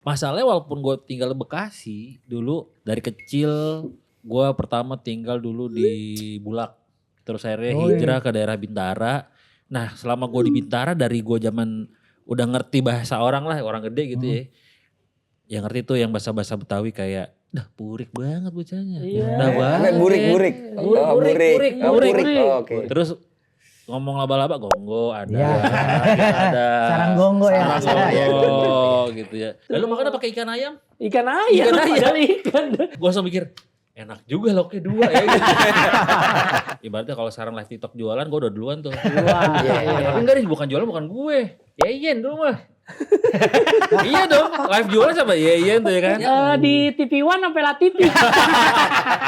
Masalahnya walaupun gue tinggal di Bekasi dulu dari kecil gue pertama tinggal dulu di Bulak. Terus akhirnya hijrah ke daerah Bintara. Nah selama gue di Bintara dari gue zaman udah ngerti bahasa orang lah, orang gede gitu ya. Yang ngerti tuh yang bahasa-bahasa Betawi kayak dah purik banget bocahnya. Dah banget. Burik. Burik. Oh, oke. Terus ngomong laba-laba gongo ada. Iya. Ada. Sarang gongo ya. Sarang gongo gitu ya. Lalu makannya pakai ikan ayam. Ikan ayam. Padahal ikan. Gue langsung mikir enak juga lauknya 2 ya gitu. Ibaratnya kalau sekarang live TikTok jualan gue udah duluan tuh. Tapi enggak nih bukan jualan bukan gue. Yeyen dulu mah. Iya dong, live jualan sama Yeyen tuh ya kan. Di TV One sampai La TV.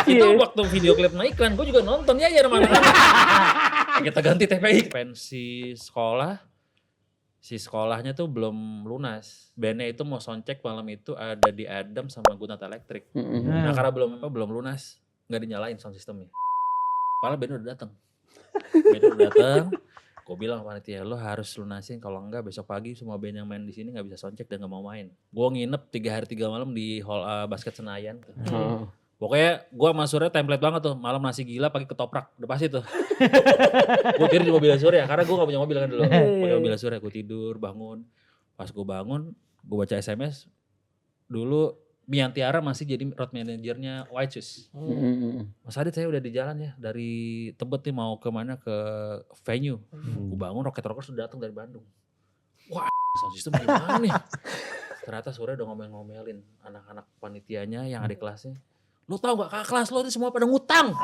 Itu waktu video klip naik iklan gue juga nonton ya sama anak-anak. Kita ganti TPI. Pensi sekolah. Si sekolahnya tuh belum lunas. Bandnya itu mau soundcheck malam itu ada di Adam sama Gunata Elektrik. Nah karena belum lunas, nggak dinyalain sound systemnya. Padahal bandnya udah datang. Gue bilang sama panitia, lo harus lunasin kalau enggak besok pagi semua band yang main di sini nggak bisa soundcheck dan nggak mau main. Gue nginep 3 hari 3 malam di hall basket Senayan. Pokoknya gue sama Surya template banget tuh, malam nasi gila pagi ketoprak, udah pasti tuh. Gue tidur di mobil Surya, karena gue gak punya mobil kan dulu. Pakai mobil Surya, gue tidur, bangun. Pas gue bangun, gue baca SMS. Dulu Mian Tiara masih jadi road manajernya White Shoes. Mas Adit saya udah di jalan ya, dari Tebet nih mau kemana ke venue. Gue bangun, Rocket Rockers udah datang dari Bandung. Wah, sound system gimana nih? Ternyata Surya udah ngomel-ngomelin anak-anak panitianya yang adik kelasnya. Lo tau gak kakak kelas lo itu semua pada ngutang.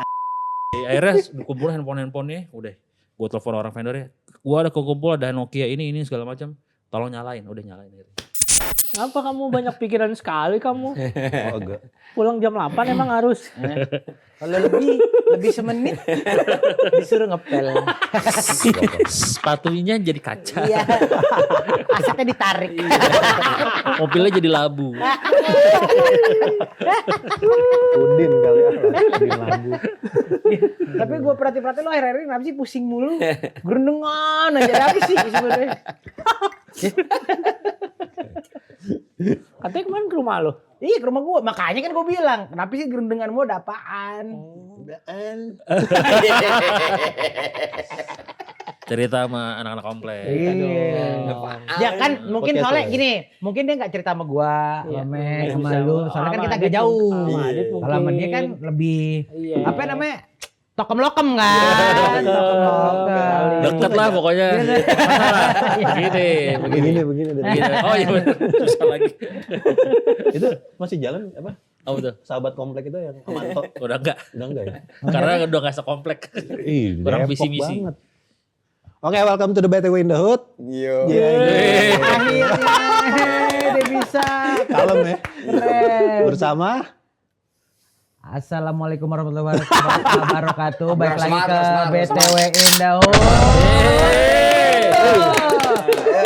Akhirnya kumpul handphone-handphonenya, udah gue telepon orang vendornya. Gue ada kumpul ada Nokia ini segala macam. Tolong nyalain, udah nyalain. Apa kamu banyak pikiran sekali kamu? Oh, enggak. Pulang jam 8 emang harus. Kalau lebih semenit disuruh ngepel. Sepatunya jadi kaca. Iya. Asapnya ditarik. Mobilnya jadi labu. Udin kali ya. Udin labu. Tapi gue perhati-perhati lo akhir-akhir ini kenapa sih pusing mulu? Gerendengan aja apa sih sebenarnya? Katanya kemarin ke rumah lo. Iya ke rumah gue, makanya kan gue bilang, kenapa sih gerendenganmu ada apaan? Cerita sama anak-anak komplek. Iya. Ya kan mungkin soalnya gini, mungkin dia gak cerita sama gue, sama Mek, sama lu. Soalnya kan kita agak jauh. Kalau sama dia kan lebih, apa namanya, tokem-lokem kan. Deket lah pokoknya. Begini. Oh iya bener, susah lagi. Itu masih jalan apa? Oh betul. Sahabat komplek itu yang Amanto. Udah enggak. Udah enggak ya? Karena udah gak sekomplek. Ih, Kurang Depok visi-misi. banget. Oke, welcome to the BTW in the Hood. Yo. Akhirnya dia bisa. Kalem ya. Keren. Bersama Assalamualaikum warahmatullahi wabarakatuh. Baik lagi ke Semangat. BTW Indahood.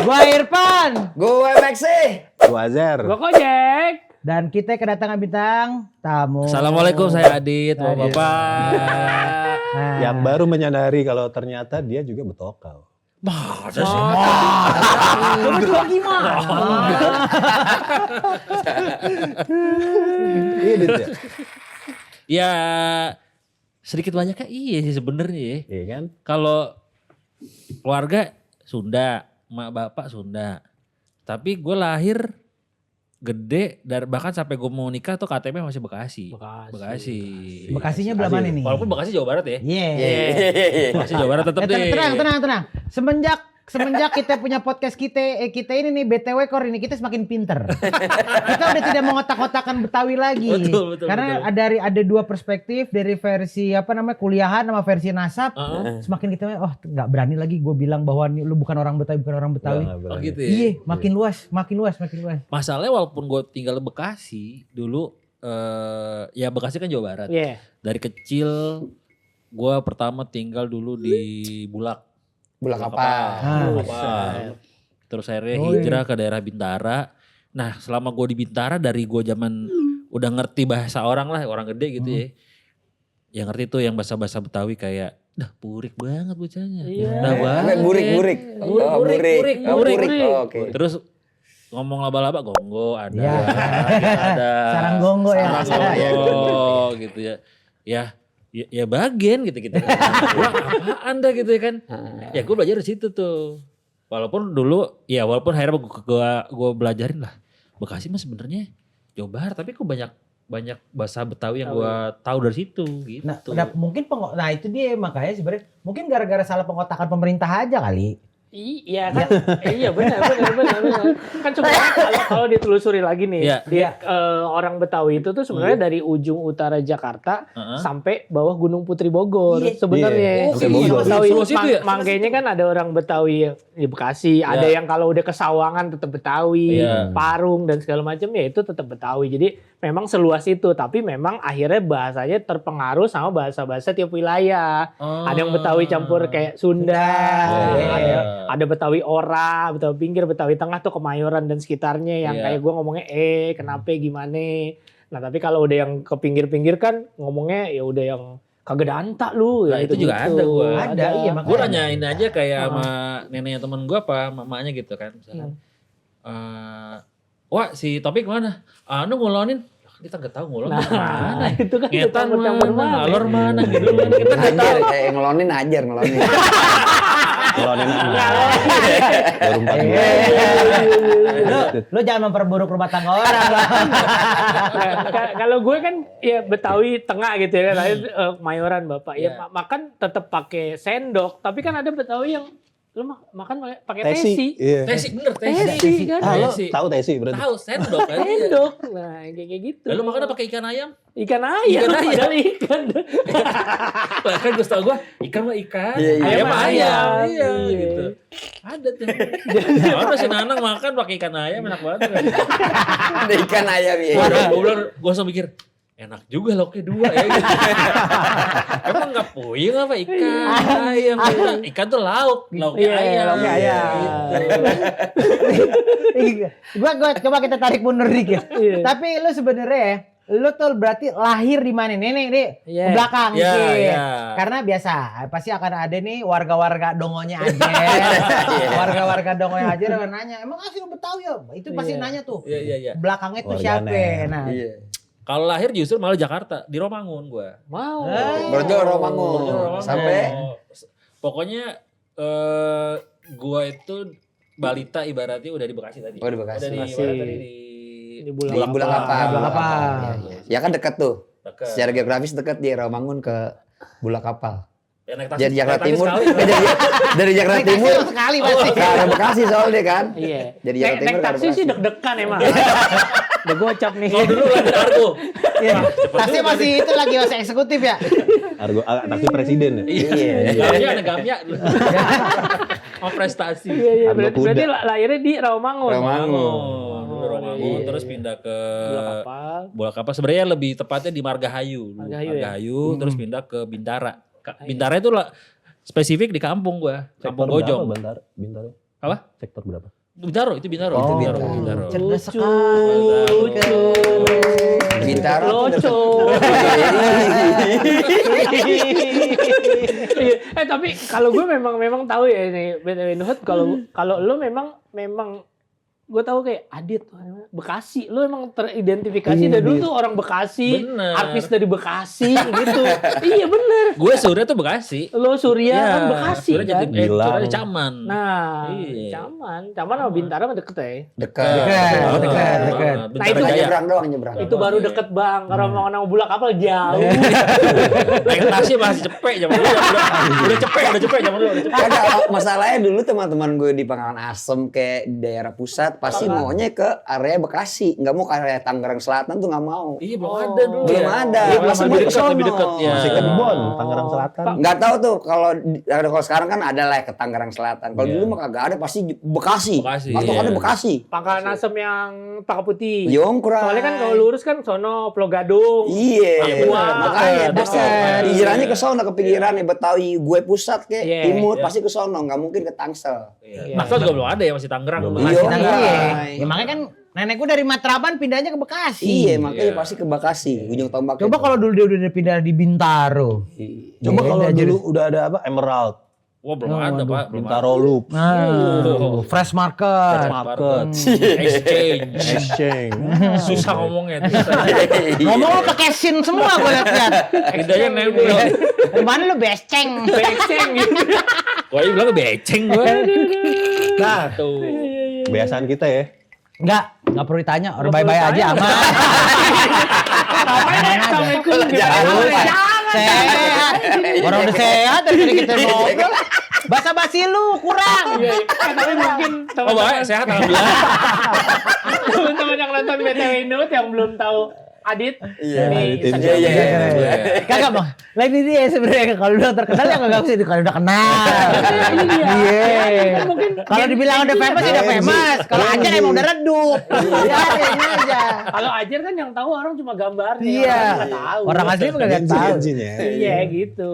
Gua Irfan. Gue Maxi. gua Azer. Gua Kojek. Dan kita kedatangan bintang tamu. Assalamualaikum saya Adit, Bapak-bapak. Yang baru menyadari kalau ternyata dia juga betokal. Masa sih? Lu berdua gimana? Iya, Dit ya? Ya sedikit banyaknya iya sih sebenarnya ya. Iya kan? Kalau keluarga Sunda, emak bapak Sunda. Tapi gue lahir gede dari bahkan sampai gue mau nikah tuh KTP masih Bekasi. Bekasinya belah mana nih? Walaupun Bekasi Jawa Barat ya. Iya. Bekasi Jawa Barat tetap deh. Tenang. Semenjak kita punya podcast kita ini nih BTW Kor ini kita semakin pinter. Kita udah tidak mengotak-kotakan Betawi lagi. Betul, Karena ada dua perspektif dari versi apa namanya kuliahan sama versi nasab. Semakin kita nggak berani lagi gue bilang bahwa lu bukan orang Betawi. Oh gitu ya. Iya, makin luas. Masalahnya walaupun gue tinggal di Bekasi dulu, ya Bekasi kan Jawa Barat. Iya. Dari kecil gue pertama tinggal dulu di Bulak. Bulak apa? Terus akhirnya hijrah ke daerah Bintara. Nah selama gue di Bintara dari gue zaman udah ngerti bahasa orang lah, orang gede gitu ya. Yang ngerti tuh yang bahasa-bahasa Betawi kayak dah purik banget bocahnya. Dah banget. Burik. Oh, oke. Terus ngomong laba-laba gonggo ada, Ya. ada Sarang gonggo ya. sarang gonggo gitu ya. Ya bagian gitu-gitu. Gua apaan dah gitu ya kan. Ya gue belajar di situ tuh. Walaupun akhirnya gue belajarin lah. Bekasi mah sebenarnya Jawa Barat, tapi kok banyak bahasa Betawi yang gue tahu dari situ gitu. Mungkin itu dia makanya sebenarnya mungkin gara-gara salah pengotakan pemerintah aja kali. Iya kan, iya benar. Kan sebenarnya kalau ditelusuri lagi nih, orang Betawi itu tuh sebenarnya dari ujung utara Jakarta sampai bawah Gunung Putri Bogor sebenarnya. Betawi makanya kan ada orang Betawi yang di Bekasi, ada yang kalau udah ke Sawangan tetap Betawi, Parung dan segala macam ya itu tetap Betawi. Jadi memang seluas itu, tapi memang akhirnya bahasanya terpengaruh sama bahasa-bahasa tiap wilayah. Ada yang Betawi campur kayak Sunda, ada Betawi Ora, Betawi Pinggir, Betawi Tengah tuh Kemayoran dan sekitarnya yang kayak gue ngomongnya kenapa gimana. Nah tapi kalau udah yang ke pinggir-pinggir kan ngomongnya ya udah yang kagak danta lu. Nah, ya itu juga ada gue. Ada, iya makanya. Gue nanyain aja kayak sama neneknya temen gue apa mamanya gitu kan. Misalkan, wah si Topik mana? Anu ngulonin. Kita nggak tahu ngulon mana. Itu kan Ngetan mana, ngalor mana gitu kan. Kita nggak tahu. Kayak ngelonin. Ngelonin Lu jangan memperburuk rumah tangga orang lah. Kalau gue kan ya Betawi Tengah gitu ya kan, Mayoran Bapak. Ya makan tetap pakai sendok, tapi kan ada Betawi yang lu makan pakai tesi. Iya. Tesi bener, Tesi kan. Tesi. Tahu tesi berarti. Tahu sendok kan. Sendok. Nah, kayak gitu. Lalu makannya pakai ikan ayam? Ikan ayam. Padahal ikan. Lah kan gue tau gue ikan mah ikan, Iya, iya. ayam mah ayam. Iya. Iya gitu. Ada tuh. Mana si Nanang makan pakai ikan ayam enak banget kan. Ada ikan ayam ya. Gue langsung mikir enak juga lauknya 2 ya gitu. Emang gak puyeng apa ikan ayam? Ikan tuh lauknya ayam. Lauknya ayam. Gua coba kita tarik mundur dikit. Tapi lu sebenarnya lu tuh berarti lahir di mana nenek nih? Ke belakang sih. Karena biasa pasti akan ada nih warga-warga dongonya aja. Warga-warga dongonya aja udah nanya, "Emang asli lu Betawi ya?" Itu pasti nanya tuh. Iya. Belakangnya tuh Warganet. siapa? Nah, Kalau lahir justru malah Jakarta, di Romangun gua. Mau. Berjo Romangun. Sampai pokoknya gua itu balita ibaratnya udah di Bekasi tadi. Oh, di Bekasi. Udah di Bekasi. mana tadi Di Bulan Kapal. Bulan Kapal. Ya kan dekat tuh. Dekat. Secara geografis dekat di Romangun ke Bulan Kapal. Ya, naik taksi, Jadi Jakarta naik taksi Timur. sekali. Dari Jakarta naik taksi Timur. lu sekali pasti. Ke arah Bekasi soalnya kan. Iya. Jadi Jakarta Naik Timur ke arah taksi sih Bekasi. deg-degan emang. Udah gocap nih. Kalau dulu lagi Argo. Iya. Taksi masih itu lagi masih eksekutif ya. Argo taksi presiden ya. Iya. Ada gamya. Oh prestasi. Iya. Argo Berarti kuda. lahirnya di Rawamangun. Dulu Romangun terus pindah ke Bola Kapal. Sebenarnya lebih tepatnya di Margahayu. Margahayu, Terus pindah ke Bintara. Bintara itu lah spesifik di kampung gua, kampung Sektor Bojong. berapa, Bintaro? Apa? Sektor berapa? Bintaro, itu Bintaro. Oh. Bintaro. Cerdas sekali. Bintaro. Loco. Tapi kalau gue memang tahu ya ini BTW Nuhut, kalau lu memang gue tahu kayak Adit Bekasi, lu emang teridentifikasi dari dulu tuh orang Bekasi, Bener. artis dari Bekasi gitu. Iya bener. Gue Surya tuh Bekasi. Lo Surya kan Bekasi Surya kan. Surya Caman. Nah, Iya. Caman sama Bintara mah deket ya. Dekat. Dekat. Nah, itu Nyebrang doang, nyebrang. Itu baru deket bang. Kalau mau nama Bulak Kapal jauh. Naik taksi masih cepet zaman dulu. Udah cepet zaman dulu. Udah cepet. Kagak, masalahnya dulu teman-teman gue di Pangkalan Asem kayak di daerah pusat pasti maunya ke area Bekasi, nggak mau ke area Tangerang Selatan tuh nggak mau. Iya belum ada dulu. Belum ya. ada. Iya, Masih lebih ke dekat, sono. lebih dekat. Ya. Masih ke Bon, Tangerang Selatan. Nggak tahu tuh kalau sekarang kan ada lah ke Tangerang Selatan. Kalau dulu mah kagak ada, pasti Bekasi. Patokannya iya. Bekasi. Pangkalan Asem yang Pangkal Putih. Yongkrang. Soalnya kan kalau lurus kan sono Pulau Gadung. Iya, Wah, makanya dekat. dekat. Pikirannya ke sono, kepikirannya Betawi gue pusat kayak Iya, timur iya. pasti ke sono, nggak mungkin ke Tangsel. Iya. Tangsel juga belum ada ya, masih Tangerang. Belum. Masih Iya. Tangerang. Ya makanya kan nenek gue dari Matraman pindahnya ke Bekasi. Iya, makanya Iya. pasti ke Bekasi, ujung tombak. Coba kalau dulu dia udah pindah di Bintaro. Coba kalau Beda dulu udah ada apa Emerald. Wah belum ada Pak. Belum Bintaro Loop. Fresh Market. Exchange. Susah ngomongnya. Ngomong lu pakai sin semua gue lihat. Lidahnya nempel. Gimana lu beceng? gitu. Wah ini bilang beceng gue. Nah, kebiasaan kita ya. Enggak perlu ditanya, orang bye-bye aja aman. Assalamualaikum. Sehat. Orang udah sehat dari kita ngobrol. Basa-basi lu kurang. Tapi mungkin Oh baik, sehat alhamdulillah. teman-teman yang nonton BTW Indot yang belum tahu Adit, ini Kagak bang, lah ini dia sebenarnya kalau udah terkenal ya nggak usah kalau udah kenal. Iya. Mungkin Kalau dibilang udah famous udah famous. Kalau Ajar emang udah redup. Biarin aja. kalau Ajar kan yang tahu orang cuma gambarnya. Iya. Orang nggak tahu. Orang asli mah nggak tahu. Bensin-bensinnya. Iya gitu.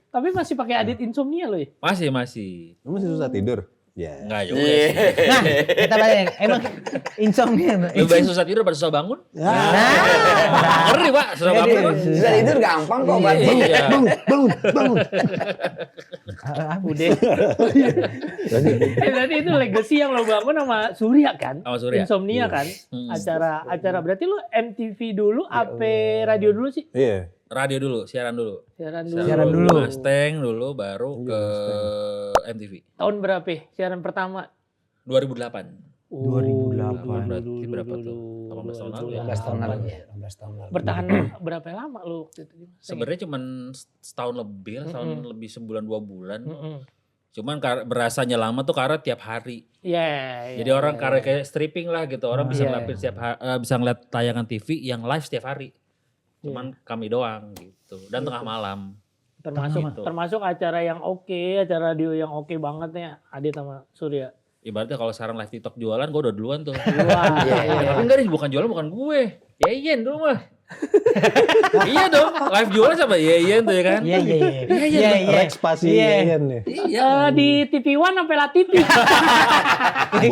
Tapi masih pakai Adit insomnia loh ya? Masih. Lu masih susah tidur? Ya. Enggak juga sih. Nah, kita balik. Emang insomnia. Lebih baik susah tidur daripada susah bangun. Ngeri Pak, susah bangun. Susah tidur gampang kok, Bang. Iya. Bangun. Udah. Berarti itu legacy yang lo bangun sama Surya kan? Sama Surya. Insomnia kan? Acara berarti lu MTV dulu, apa radio dulu sih? Iya. Radio dulu, siaran dulu. Siaran dulu. Mustang dulu baru ke MTV. Tahun berapa? Siaran pertama? 2008. 2008. Berarti berapa tuh? 18 tahun lalu ya. 18 tahun lalu ya. 18 tahun lalu. Bertahan berapa lama lu waktu itu? Sebenarnya cuman setahun lebih, setahun lebih sebulan 2 bulan. Mm-mm. Cuman berasanya lama tuh karena tiap hari. Iya. Jadi orang karena kayak stripping lah gitu. Orang bisa Iya. ngeliat bisa ngeliat tayangan TV yang live setiap hari. Cuman kami doang gitu. Dan tengah malam. Termasuk acara yang oke, acara radio yang oke banget nih Adit sama Surya. Ibaratnya kalau sekarang live TikTok jualan, gue udah duluan tuh. Wah. Tapi enggak deh, bukan jualan bukan gue. Yeyen dulu mah. Iya dong, live jualan sama Yeyen tuh ya kan. Iya. Rex pasti Yeyen nih. Iya. Di TV One sampai La TV.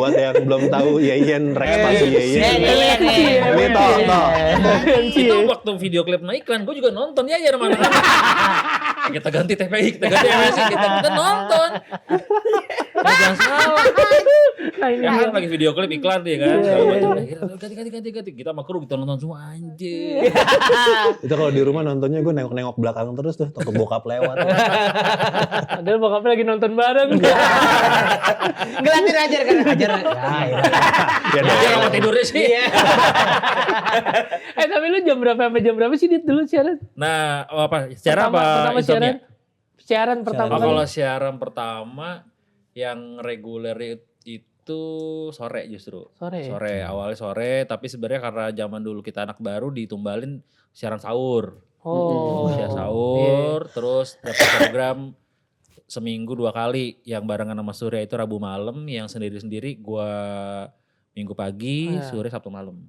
Buat yang belum tahu Yeyen, Rex pasti Yeyen. Ini toh. Itu waktu video klip naik iklan, gue juga nonton Yeyen sama anak-anak. Kita ganti TPI, kita ganti MSI, kita nonton. Jangan salah. Nah ini Ya kan lagi video klip iklan dia kan. Ganti. Kita sama kru kita nonton semua anjir. Itu kalau di rumah nontonnya gue nengok-nengok belakang terus tuh, takut bokap lewat. Padahal bokapnya lagi nonton bareng. Ngeliatin Ajar kan. Ajar. Ya Dia sama tidurnya sih. Tapi lu jam berapa sampai jam berapa sih Dit dulu siaran? Nah, apa? Siaran apa? Pertama Insomnia? siaran pertama kali. Kalau siaran pertama yang reguler itu sore justru. Sore, awalnya sore, tapi sebenarnya karena zaman dulu kita anak baru ditumbalin siaran sahur. Siaran sahur, terus dapat program seminggu 2 kali yang barengan sama Surya itu Rabu malam, yang sendiri-sendiri gua Minggu pagi, Surya Sabtu malam.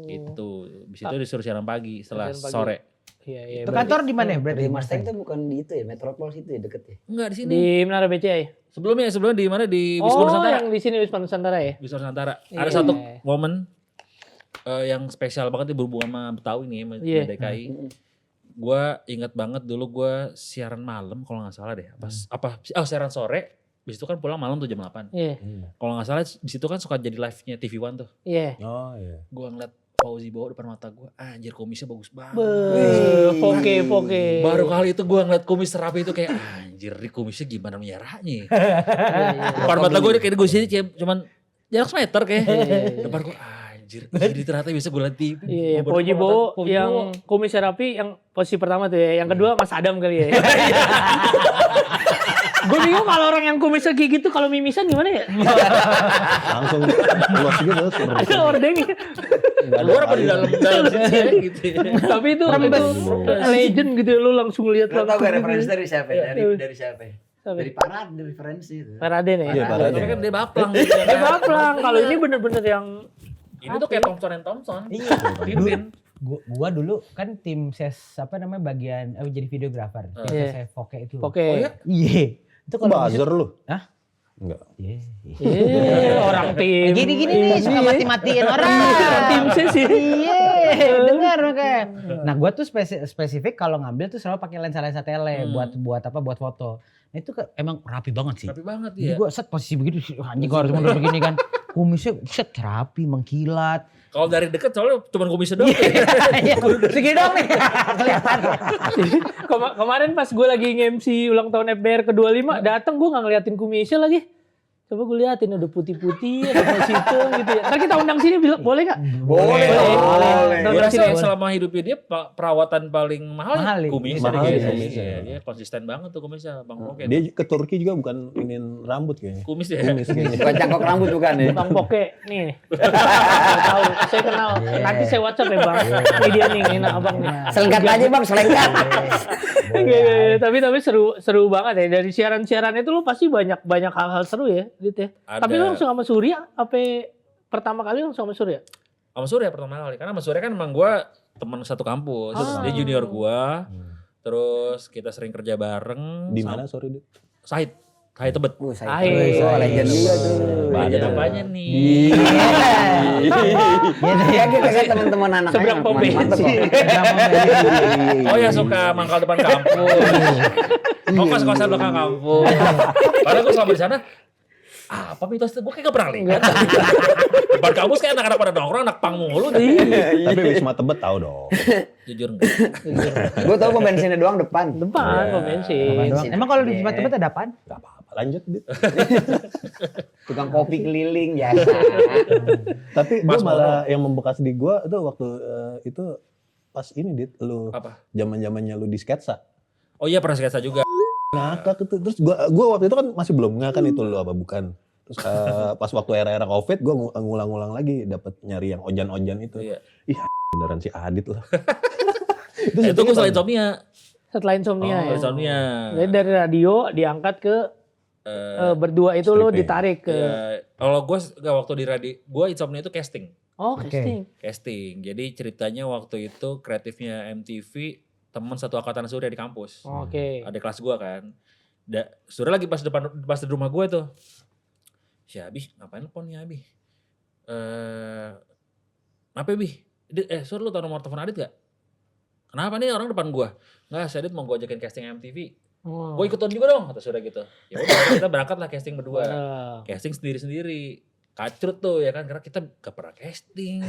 Gitu. Habis itu disuruh siaran pagi setelah sore. Iya. Itu kantor di mana berarti? Di Mustang itu bukan di itu ya, Metropol situ ya deket ya? Enggak di sini. Di Menara BCA ya? Sebelumnya di mana? Di Wisma Nusantara. Yang di sini Wisma Nusantara ya? Wisma Nusantara. Ada satu momen yang spesial banget berhubungan sama Betawi nih, sama DKI. Gua ingat banget dulu gua siaran malam kalau nggak salah deh. Siaran sore. Habis itu kan pulang malam tuh jam 8. Iya. Kalau nggak salah di situ kan suka jadi live-nya TV One tuh. Iya. Oh iya. Gua ngeliat Fauzi bawa depan mata gua, anjir kumisnya bagus banget. Poke. Baru kali itu gua ngeliat kumis rapi itu kayak anjir ini kumisnya gimana meliharaannya. Depan mata gua kayak gue sini kayak cuman jarak semeter kayak. Depan gua anjir jadi ternyata bisa gua liat TV. Iya, Fauzi Bowo yang kumisnya rapi yang posisi pertama tuh ya. Yang kedua Mas Adam kali ya. Gue bingung kalau orang yang kumisnya kayak gitu kalau mimisan gimana ya? Langsung luas gitu. Ada ordengnya. Luar apa di dalam sini gitu. Tapi itu legend gitu lu langsung lihat Lo tau langsung. gak referensi dari siapa ya? Dari siapa ya? Dari Parade referensi itu. Paraden ya? Iya, Parade. Tapi kan dia baplang. Dia baplang. Kalau ini bener-bener yang Ini tuh kayak Thompson. Pimpin. Gua dulu kan tim ses bagian jadi videografer. Tim ses Poke itu. Poke. Iya. Itu kalau Buzzer lu? Hah? Enggak. Orang tim. Gini-gini nih suka mati-matiin orang. Tim sih. Iya, dengar makanya. Nah, gua tuh spesifik kalau ngambil tuh selalu pakai lensa tele buat foto. Itu emang rapi banget sih. Rapi banget Jadi ya. gue set posisi begitu, anjing gue harus mundur begini kan. Kumisnya set rapi, mengkilat. Kalau dari deket soalnya cuma kumisnya doang. Iya, segini dong nih. Kelihatan. Kemarin pas gue lagi nge-MC ulang tahun FBR ke-25, datang gue gak ngeliatin kumisnya lagi. Coba gue liatin udah putih-putih, ada masih hitam gitu ya. Ntar kita undang sini, boleh gak? Boleh. Gue rasa selama hidupnya dia perawatan paling mahal Mahal, kumis. mahal Mahal, ya kumisnya. Dia konsisten banget tuh kumisnya Bang Poke. Dia ke Turki juga bukan inin rambut kayaknya. Kumis ya. Kumis kayaknya. Bukan cangkok rambut bukan ya. Bang Poke, nih. Tahu, saya kenal. Nanti saya WhatsApp ya Bang. Ini dia nih, ini abang nih. Selengkat aja bang, selengkat. Iya, tapi seru banget ya. Dari siaran-siaran itu lu pasti banyak hal-hal seru ya, gitu ya. Ada. Tapi lu langsung sama Surya, pertama kali langsung sama Surya? Sama Surya pertama kali. Karena sama Surya kan emang gue teman satu kampus. Dia junior gue. Terus kita sering kerja bareng. Di mana sorry Dit? Sahid Tebet. Saya legend juga tuh. Legend apanya nih? Ya kita kan teman-teman anak Seberang pom bensin. Oh ya suka mangkal depan kampus. Kos-kosan belakang kampus. Padahal gue selama di sana apa mitos itu? Gue kayak gak pernah lihat. Depan kampus kayak anak-anak pada nongkrong, anak pang mulu. Tapi Wisma Tebet tahu dong. Jujur enggak? Gue tau pom bensinnya doang depan. Depan, pom bensin. Emang kalau di Wisma Tebet ada apaan? Gak apa-apa lanjut Dit. Tukang kopi keliling biasa. Tapi gue malah yang membekas di gue itu waktu itu pas ini Dit, lu Apa? zaman-zamannya lu di sketsa. Oh iya pernah sketsa juga. Ngakak itu. Terus gue waktu itu kan masih belum ngakak itu lu apa bukan. Terus pas waktu era-era Covid gue ngulang-ngulang lagi dapat nyari yang ojan-ojan itu. Iya. Ih beneran si Adit lah. Itu gue selain insomnia. Setelah insomnia ya. Insomnia. Jadi dari radio diangkat ke berdua itu lo stripping. ditarik ke. Kalau gue waktu di radio, gue insomnia itu casting. Oh, casting. Casting. Jadi ceritanya waktu itu kreatifnya MTV teman satu angkatan Surya di kampus. Oke. Ada kelas gue kan. Surya lagi pas di rumah gue tuh. Si Abi ngapain telepon nih Abi? Kenapa Abi? Sur lu tau nomor telepon Adit gak? Kenapa nih orang depan gue? Nggak, si Adit mau gue ajakin casting MTV. Oh. Gue ikutan juga dong, kata Surya gitu. Ya udah kita berangkat lah casting berdua. Wah. Casting sendiri-sendiri. Kacrut tuh ya kan, karena kita gak pernah casting.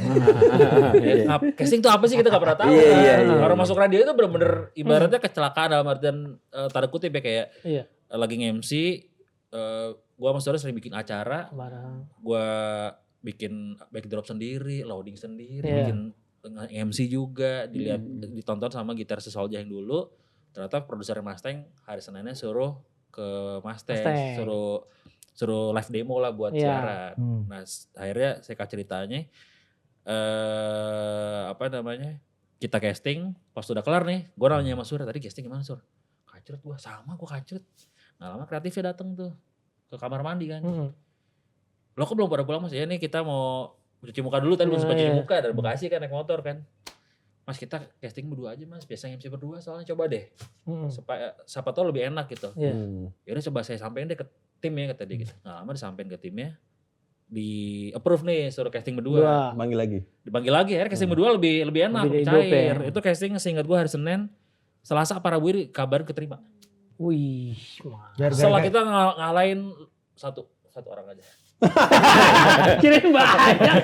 Casting tuh apa sih kita gak pernah tahu. Iya, kan. iya. Orang masuk radio itu bener-bener ibaratnya kecelakaan dalam artian tanda kutip ya kayak Iya. lagi nge-MC. Gue sama Surya sering bikin acara. Barang. Gue bikin backdrop sendiri, loading sendiri, Iya. bikin MC juga, ditonton sama Gitar Sesolja yang dulu. Ternyata produser Mustang hari Seninnya suruh ke Mustang. suruh live demo lah buat siaran. Nah akhirnya saya kasih ceritanya, kita casting, pas udah kelar nih, gue nanya sama Surya, tadi casting gimana Sur? Kacrut gue, sama gue kacrut. Nah lama kreatifnya dateng tuh, ke kamar mandi kan. Lo kok belum pada pulang Mas? Ya nih kita mau cuci muka dulu, tadi belum sempat cuci muka, dari Bekasi kan naik motor kan. Mas kita casting berdua aja Mas, biasa MC berdua soalnya coba deh. Siapa tau lebih enak gitu. Yaudah coba saya sampein deh ke tim ya kata dia gitu. Nah lama disampein ke timnya, di approve nih suruh casting berdua. Panggil lagi. Dipanggil lagi, akhirnya casting berdua lebih enak, lebih cair. Itu casting seingat gue hari Senin, Selasa para Rabu kabar keterima. Wih, Setelah kita ngalahin satu orang aja. kirain banyak.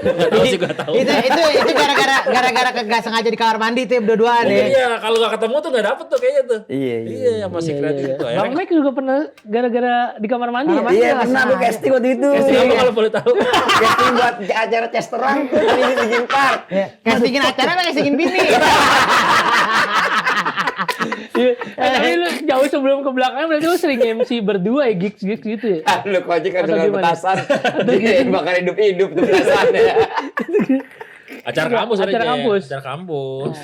Gak tahu sih, gak tahu. Itu gara-gara kagak sengaja di kamar mandi tuh ya berdua nih. Iya, kalau gak ketemu tuh gak dapet tuh kayaknya tuh. Iya. Masih kreatif itu. Bang Mek juga pernah gara-gara di kamar mandi ya? Iya pernah lu casting waktu itu. Casting apa kalau boleh tahu? Casting buat acara Chesteron tuh di Linkin Park. Castingin acara apa castingin bini? Tapi lu jauh sebelum ke belakang berarti lu sering MC berdua ya, gigs gitu ya? Lu kocik kan Atau dengan gimana? petasan. Dia bakal hidup-hidup tuh petasannya. Acara kampus. Acara kampus. Acara kampus.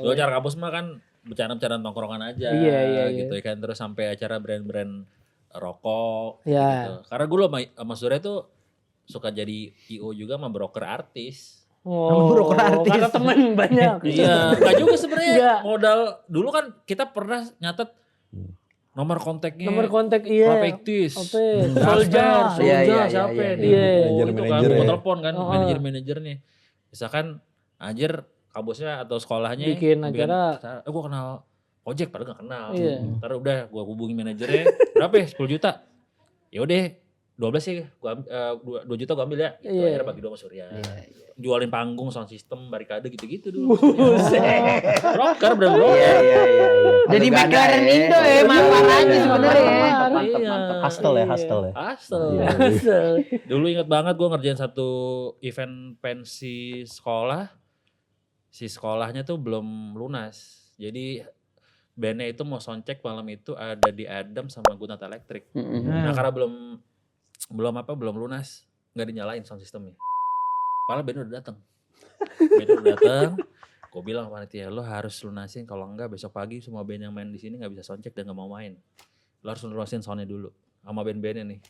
Dulu acara kampus mah kan bercanda-bercanda tongkrongan aja. Iya. Gitu ya kan. Terus sampai acara brand-brand rokok. Iya. Gitu. Karena gue sama Surya tuh suka jadi I.O. juga sama broker artis. Broker artis. Karena temen banyak. Iya, enggak juga sebenarnya. Enggak. Modal dulu kan kita pernah nyatet nomor kontaknya. Nomor kontak iya. Rapektis. Soldier. Iya, siapa iya. dia? Itu kan Manajer-manajer mau ya. telepon kan manajer-manajernya. Misalkan Anjir kampusnya atau sekolahnya Bikin acara. gue kenal Ojek padahal gak kenal. Iya. Ntar udah gue hubungi manajernya, berapa ya? 10 juta. Ya udah 12 sih, 2 juta gue ambil ya. Gitu, Iya. akhirnya bagi dong sama Surya. Iya. Jualin panggung, sound system, barikade gitu-gitu dulu. Buset. Broker, broker. Iya. Jadi Kalau nggak ada, McLaren Indo ya, manfaatnya sebenarnya. Mantap. Iya. Hustle ya. Asal. Iya. Dulu inget banget gue ngerjain satu event pensi sekolah. Si sekolahnya tuh belum lunas. Jadi bandnya itu mau soundcheck malam itu ada di Adam sama Gunata Electric. Nah karena belum lunas, nggak dinyalain sound systemnya. Padahal band udah datang. Gue bilang sama panitia, lo harus lunasin, kalau enggak besok pagi semua band yang main di sini nggak bisa soundcheck dan nggak mau main. Lo harus lunasin soundnya dulu sama band-bandnya nih.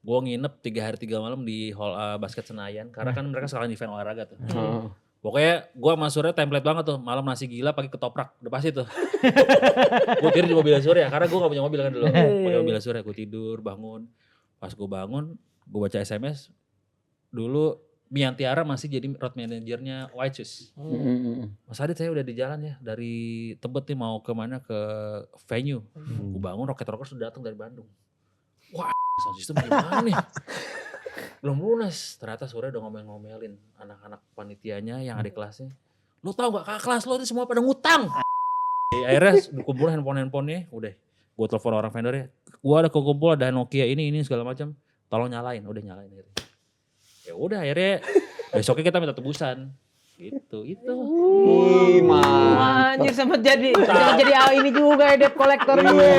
Gue nginep 3 hari 3 malam di hall basket Senayan, karena kan mereka sekalian event olahraga tuh. Pokoknya gue sama Surya template banget tuh, malam nasi gila pagi ketoprak, udah pasti tuh. Gue tidur di mobil Surya, karena gue gak punya mobil kan dulu. Pakai mobil Surya, gue tidur, bangun. Pas gue bangun, gue baca SMS. Dulu Mian Tiara masih jadi road manajernya White Shoes. Mas Adit saya udah di jalan ya, dari Tebet nih mau kemana ke venue. Gue bangun, Rocket Rockers sudah datang dari Bandung. Wah, sound system gimana nih? Belum lunas, ternyata Surya udah ngomel-ngomelin anak-anak panitianya yang adik kelasnya. Lo tau gak kakak kelas lo ini semua pada ngutang. Akhirnya dikumpul handphone-handphonenya, udah gue telepon orang vendornya. Gue ada kekumpul, ada Nokia ini segala macam. Tolong nyalain, udah nyalain. Ya udah akhirnya besoknya kita minta tebusan. Gitu. Anjir sempat jadi ini juga ya debt collector gue.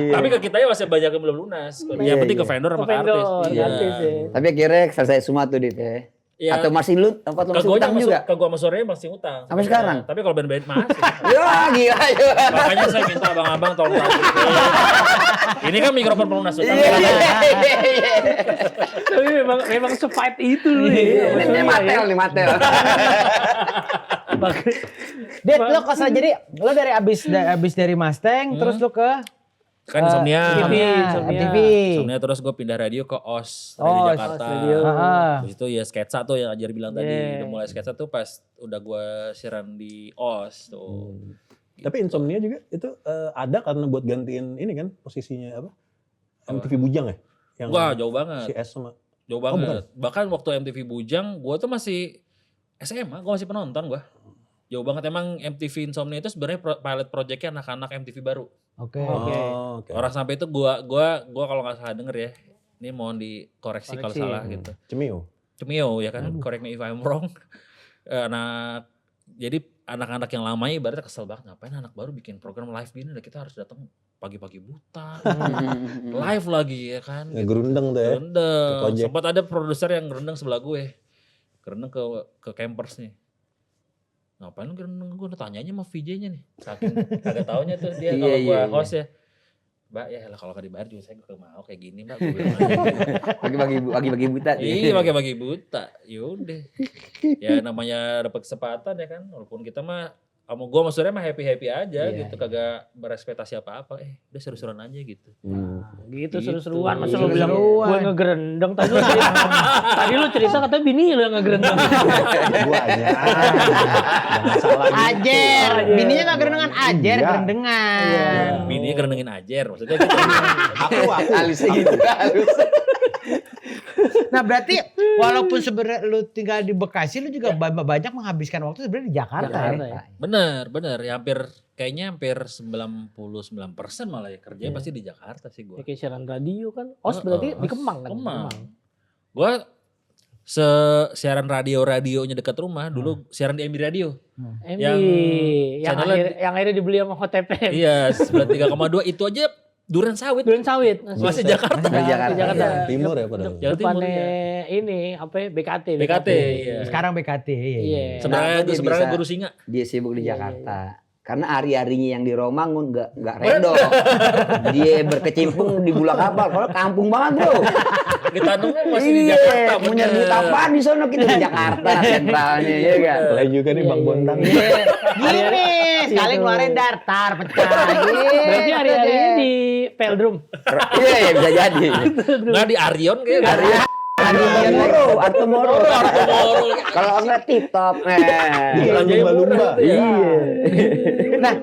Tapi ke kita masih banyak yang belum lunas. Yang penting ke vendor sama ke artis. Iya. Tapi akhirnya selesai semua tuh Dit ya. Iya. Atau masih lu tempat lu masih utang juga? Ke gua sama Surya masih utang. Sampai sekarang? Tapi kalau band-band masih. Ya gila. Makanya saya minta abang-abang tolong tarik. Ini kan mikrofon pelunas utang. Tapi memang se-fight itu loh ya. Ini Matel. Dit, lo kok jadi lo dari abis dari Mustang terus lo ke Kan Insomnia. MTV. Insomnia terus gue pindah radio ke OS dari Jakarta. Terus itu ya sketsa tuh yang Ajar bilang tadi. Udah mulai sketsa tuh pas udah gue siaran di OS tuh. Tapi Insomnia juga itu ada karena buat gantiin ini kan posisinya apa? MTV Bujang ya? Yang Wah jauh banget. Si S sama. Jauh banget. Bahkan waktu MTV Bujang gue tuh masih SMA, gue masih penonton gue. Jauh banget emang MTV Insomnia itu sebenarnya pilot projectnya anak-anak MTV baru. Oke. Orang sampai itu gua kalau nggak salah denger ya, ini mohon dikoreksi kalau salah gitu. Cemio ya kan, correct me if I'm wrong. Jadi anak-anak yang lamanya ibaratnya kesel banget, ngapain anak baru bikin program live gini, kita harus datang pagi-pagi buta, live lagi ya kan. Gerundeng tuh ya. Gerundeng. Sempat ada produser yang gerundeng sebelah gue, gerundeng ke campers nih. Ngapain lu gerundeng, gue tanyanya sama VJ-nya nih. Saking kagak taunya tuh dia kalau gue host ya. Mbak ya lah kalau dibayar juga saya gak mau kayak gini mbak. Bagi-bagi buta. Iya bagi-bagi buta. Yaudah. Ya namanya dapat kesempatan ya kan. Walaupun kita mah gue sama Surya mah happy-happy aja gitu. Kagak berespektasi apa-apa. Udah seru-seruan aja gitu. Gitu seru-seruan. Masa lu bilang gue ngegerendeng. Tadi lu cerita katanya bini lu yang ngegerendeng. Gue aja. Jangan salah gitu. Ajer. Bininya gak gerendengan. Ajer gerendengan. Bininya gerendengan Ajer. Maksudnya gitu. Aku. Halusnya gitu. Halus. Nah berarti walaupun sebenarnya lu tinggal di Bekasi, lu juga banyak menghabiskan waktu sebenarnya di Jakarta ya. Bener. Ya hampir 99% malah ya kerjanya pasti di Jakarta sih gue. Kayak siaran radio kan. OS berarti di Kemang kan? Kemang. Gue siaran radionya dekat rumah. Dulu siaran di MB Radio. yang akhirnya dibeli sama HTP. Iya, 93,2 itu aja Duren Sawit. Masih Jakarta. Jakarta. Timur ya padahal. Depannya ini apa BKT. Iya. Sekarang BKT. Iya. Sebenarnya Guru Singa. Dia sibuk di Jakarta. Karena hari-harinya yang di Romangun nggak redo. Dia berkecimpung di Bulak Kapal. Kalau kampung banget bro. Ditanamnya masih di Jakarta. Mau nyari duit apaan di sono kita di Jakarta sentralnya ya kan. Lain juga nih Bang Bontang. Gini, sekali ngeluarin dartar pecah. Berarti hari-harinya di Peldrum. Iya bisa jadi. Nggak di Arion kayaknya. Arto Moro. Kalau enggak tip top. Lumba-lumba. Iya. Nah,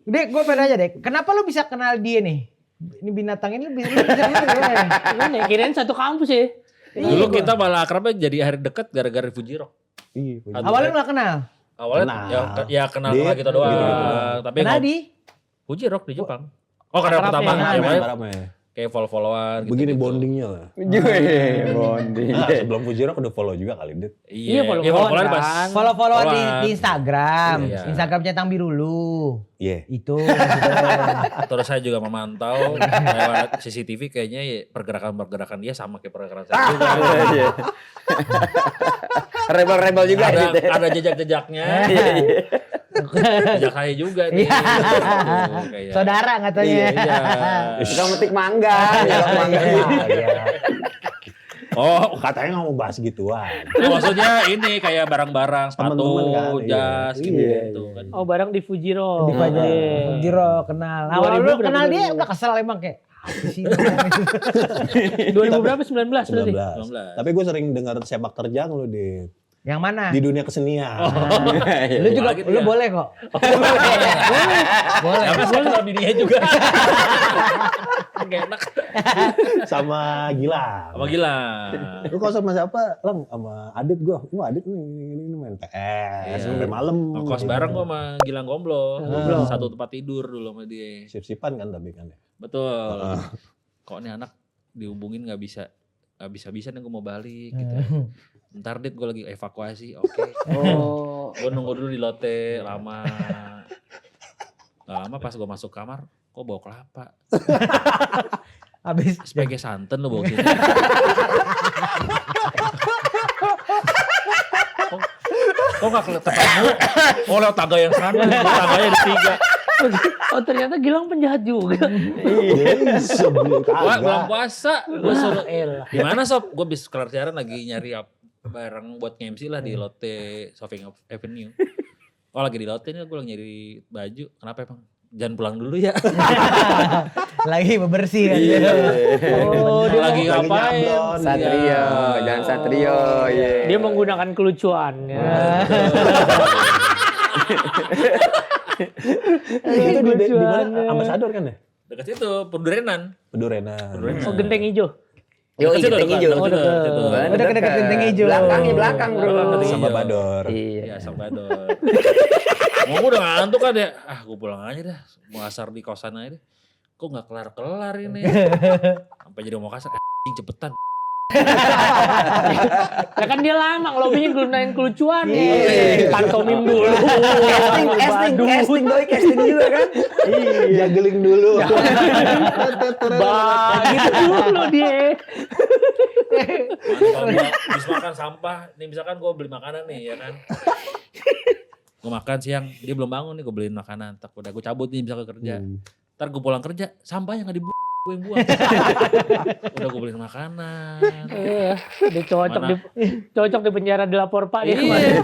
Dek, gue pengen aja Dek, kenapa lu bisa kenal dia nih? Ini binatang ini lu bisa kenal gimana? Gimana ya? Kirain satu kampus ya. Dulu kita malah akrabnya jadi hari dekat gara-gara Fuji Rock. Iya. Awalnya lu gak kenal? Awalnya ya kenal Dia- gitu doang. gitu. Tapi Kenal di? Fuji Rock di Jepang. Oh karena pertama Rame-rame. kayak follow-followan gitu. Begini bondingnya lah. Bonding. Nah, sebelum Fuji Rock udah follow juga kali, Dit. Iya, Iya, follow-followan pas. kan. Follow-followan di Followan. Instagram. Iya. Instagram Centang Biru lu. Iya. Itu. Terus saya juga memantau lewat CCTV kayaknya ya, pergerakan-pergerakan dia sama kayak pergerakan saya juga. Iya. Rebel-rebel juga ada, gitu. ada jejak-jejaknya. Jejak saya juga nih. Iya. Tuh, kayak- Saudara katanya. Iya. Suka metik mangga, nyolok mangga. Iya. Oh, Katanya nggak mau bahas gituan. maksudnya ini kayak barang-barang, sepatu, Temen-temen kan, iya. jas, Iya, gitu iya. kan. Oh barang di Fujiro. Di Fajar. Iya. Jiro kenal. Awal 2000 lu berapa kenal dia 2000? udah kesel emang kayak. Apa sih? 2000 berapa? 19 berarti? 19. 19. Tapi gue sering dengar sepak terjang lu Yang mana? di dunia kesenian. Lu juga Gitu lu ya. boleh kok. Boleh. Apa saya kenal bininya juga. Gak enak. Sama Gilang. Apa gila? Lu kalau sama siapa? Lang sama Adit gua. Wah, Adit ini main PS Iya. sampai malam. Ngekos bareng gua sama Gilang Gomblo. Gomblo. Satu tempat tidur dulu sama dia. Sip-sipan kan tapi kan ya. Betul. Kok nih anak dihubungin nggak bisa nih gue mau balik gitu. Ntar dit gue lagi evakuasi, oke. Oh. Gue nunggu dulu di lote lama. Gak lama pas gue masuk kamar, kok bawa kelapa. Habis Sebagai santan lo bawa sini. Kok gak ketemu? Oh lewat tangga yang sana, tangganya ada 3. Oh ternyata Gilang penjahat juga. Iya, sebelum Wah, kagak. belum puasa. Gue suruh, Elah. gimana sob? Gue bis kelar siaran lagi nyari barang buat nge-MC lah di Lotte Shopping Avenue. Oh lagi di Lotte nih, gue lagi nyari baju. Kenapa emang? Jangan pulang dulu ya. lagi bebersih kan. Oh dia, Lagi lagi ngapain? nyablon. Satrio, Iya. jangan Satrio. Iya. dia menggunakan kelucuannya. Itu di mana? Kelucuannya. Ambasador kan ya? Dekat situ, Pendurenan. Pedurenan. Oh genteng hijau. Yo, Dekat situ, genteng dekat, hijau. dekat situ, dekat. situ. Udah deket genteng hijau. Belakang bro. Belakang genteng Sama hijau. Bador. Iya. Iya, Salvador. Mau gue udah ngantuk kan ya. Ah, gue pulang aja dah. Mau asar di kosan aja deh. Kok gak kelar-kelar ini. Sampai jadi mau kasar. Cepetan. Ya kan dia lama ngelobinya gunain kelucuannya. Iya. Pantomim dulu. Casting doi, casting juga kan. Iya, geling dulu. Gitu dulu dia. Kalau gua habis makan sampah, nih misalkan gue beli makanan nih ya kan. Gue makan siang, dia belum bangun nih gue beliin makanan. Tak udah gue cabut nih bisa ke kerja. Ntar gue pulang kerja, sampahnya gak dibuang, gue yang buang. Udah gue beliin makanan. Dia cocok di penjara dilapor Pak dia Iya. kemarin.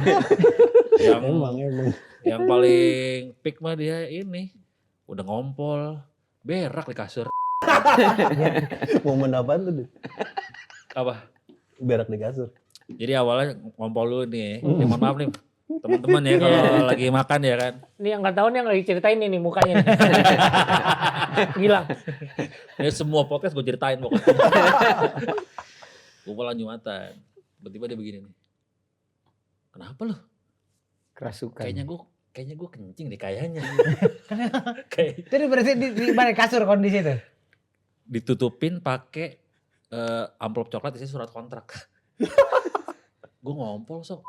Emang. Yang paling peak mah dia ini. Udah ngompol, berak di kasur. Momen apaan tuh? Dit? Apa? Berak di kasur. Jadi awalnya ngompol dulu nih. Ya, mohon maaf nih teman-teman ya kalau lagi makan ya kan. Nih yang nggak tahu nih yang lagi ceritain ini mukanya. Nih. Gilang. Ini semua podcast gue ceritain pokoknya. Gue pulang Jumatan. Tiba-tiba dia begini nih. Kenapa lu? Kerasukan. Kayaknya gue kencing deh kayaknya. Kayak Itu berarti di mana kasur kondisi itu? ditutupin pakai amplop coklat isinya surat kontrak. Gue ngompol sok.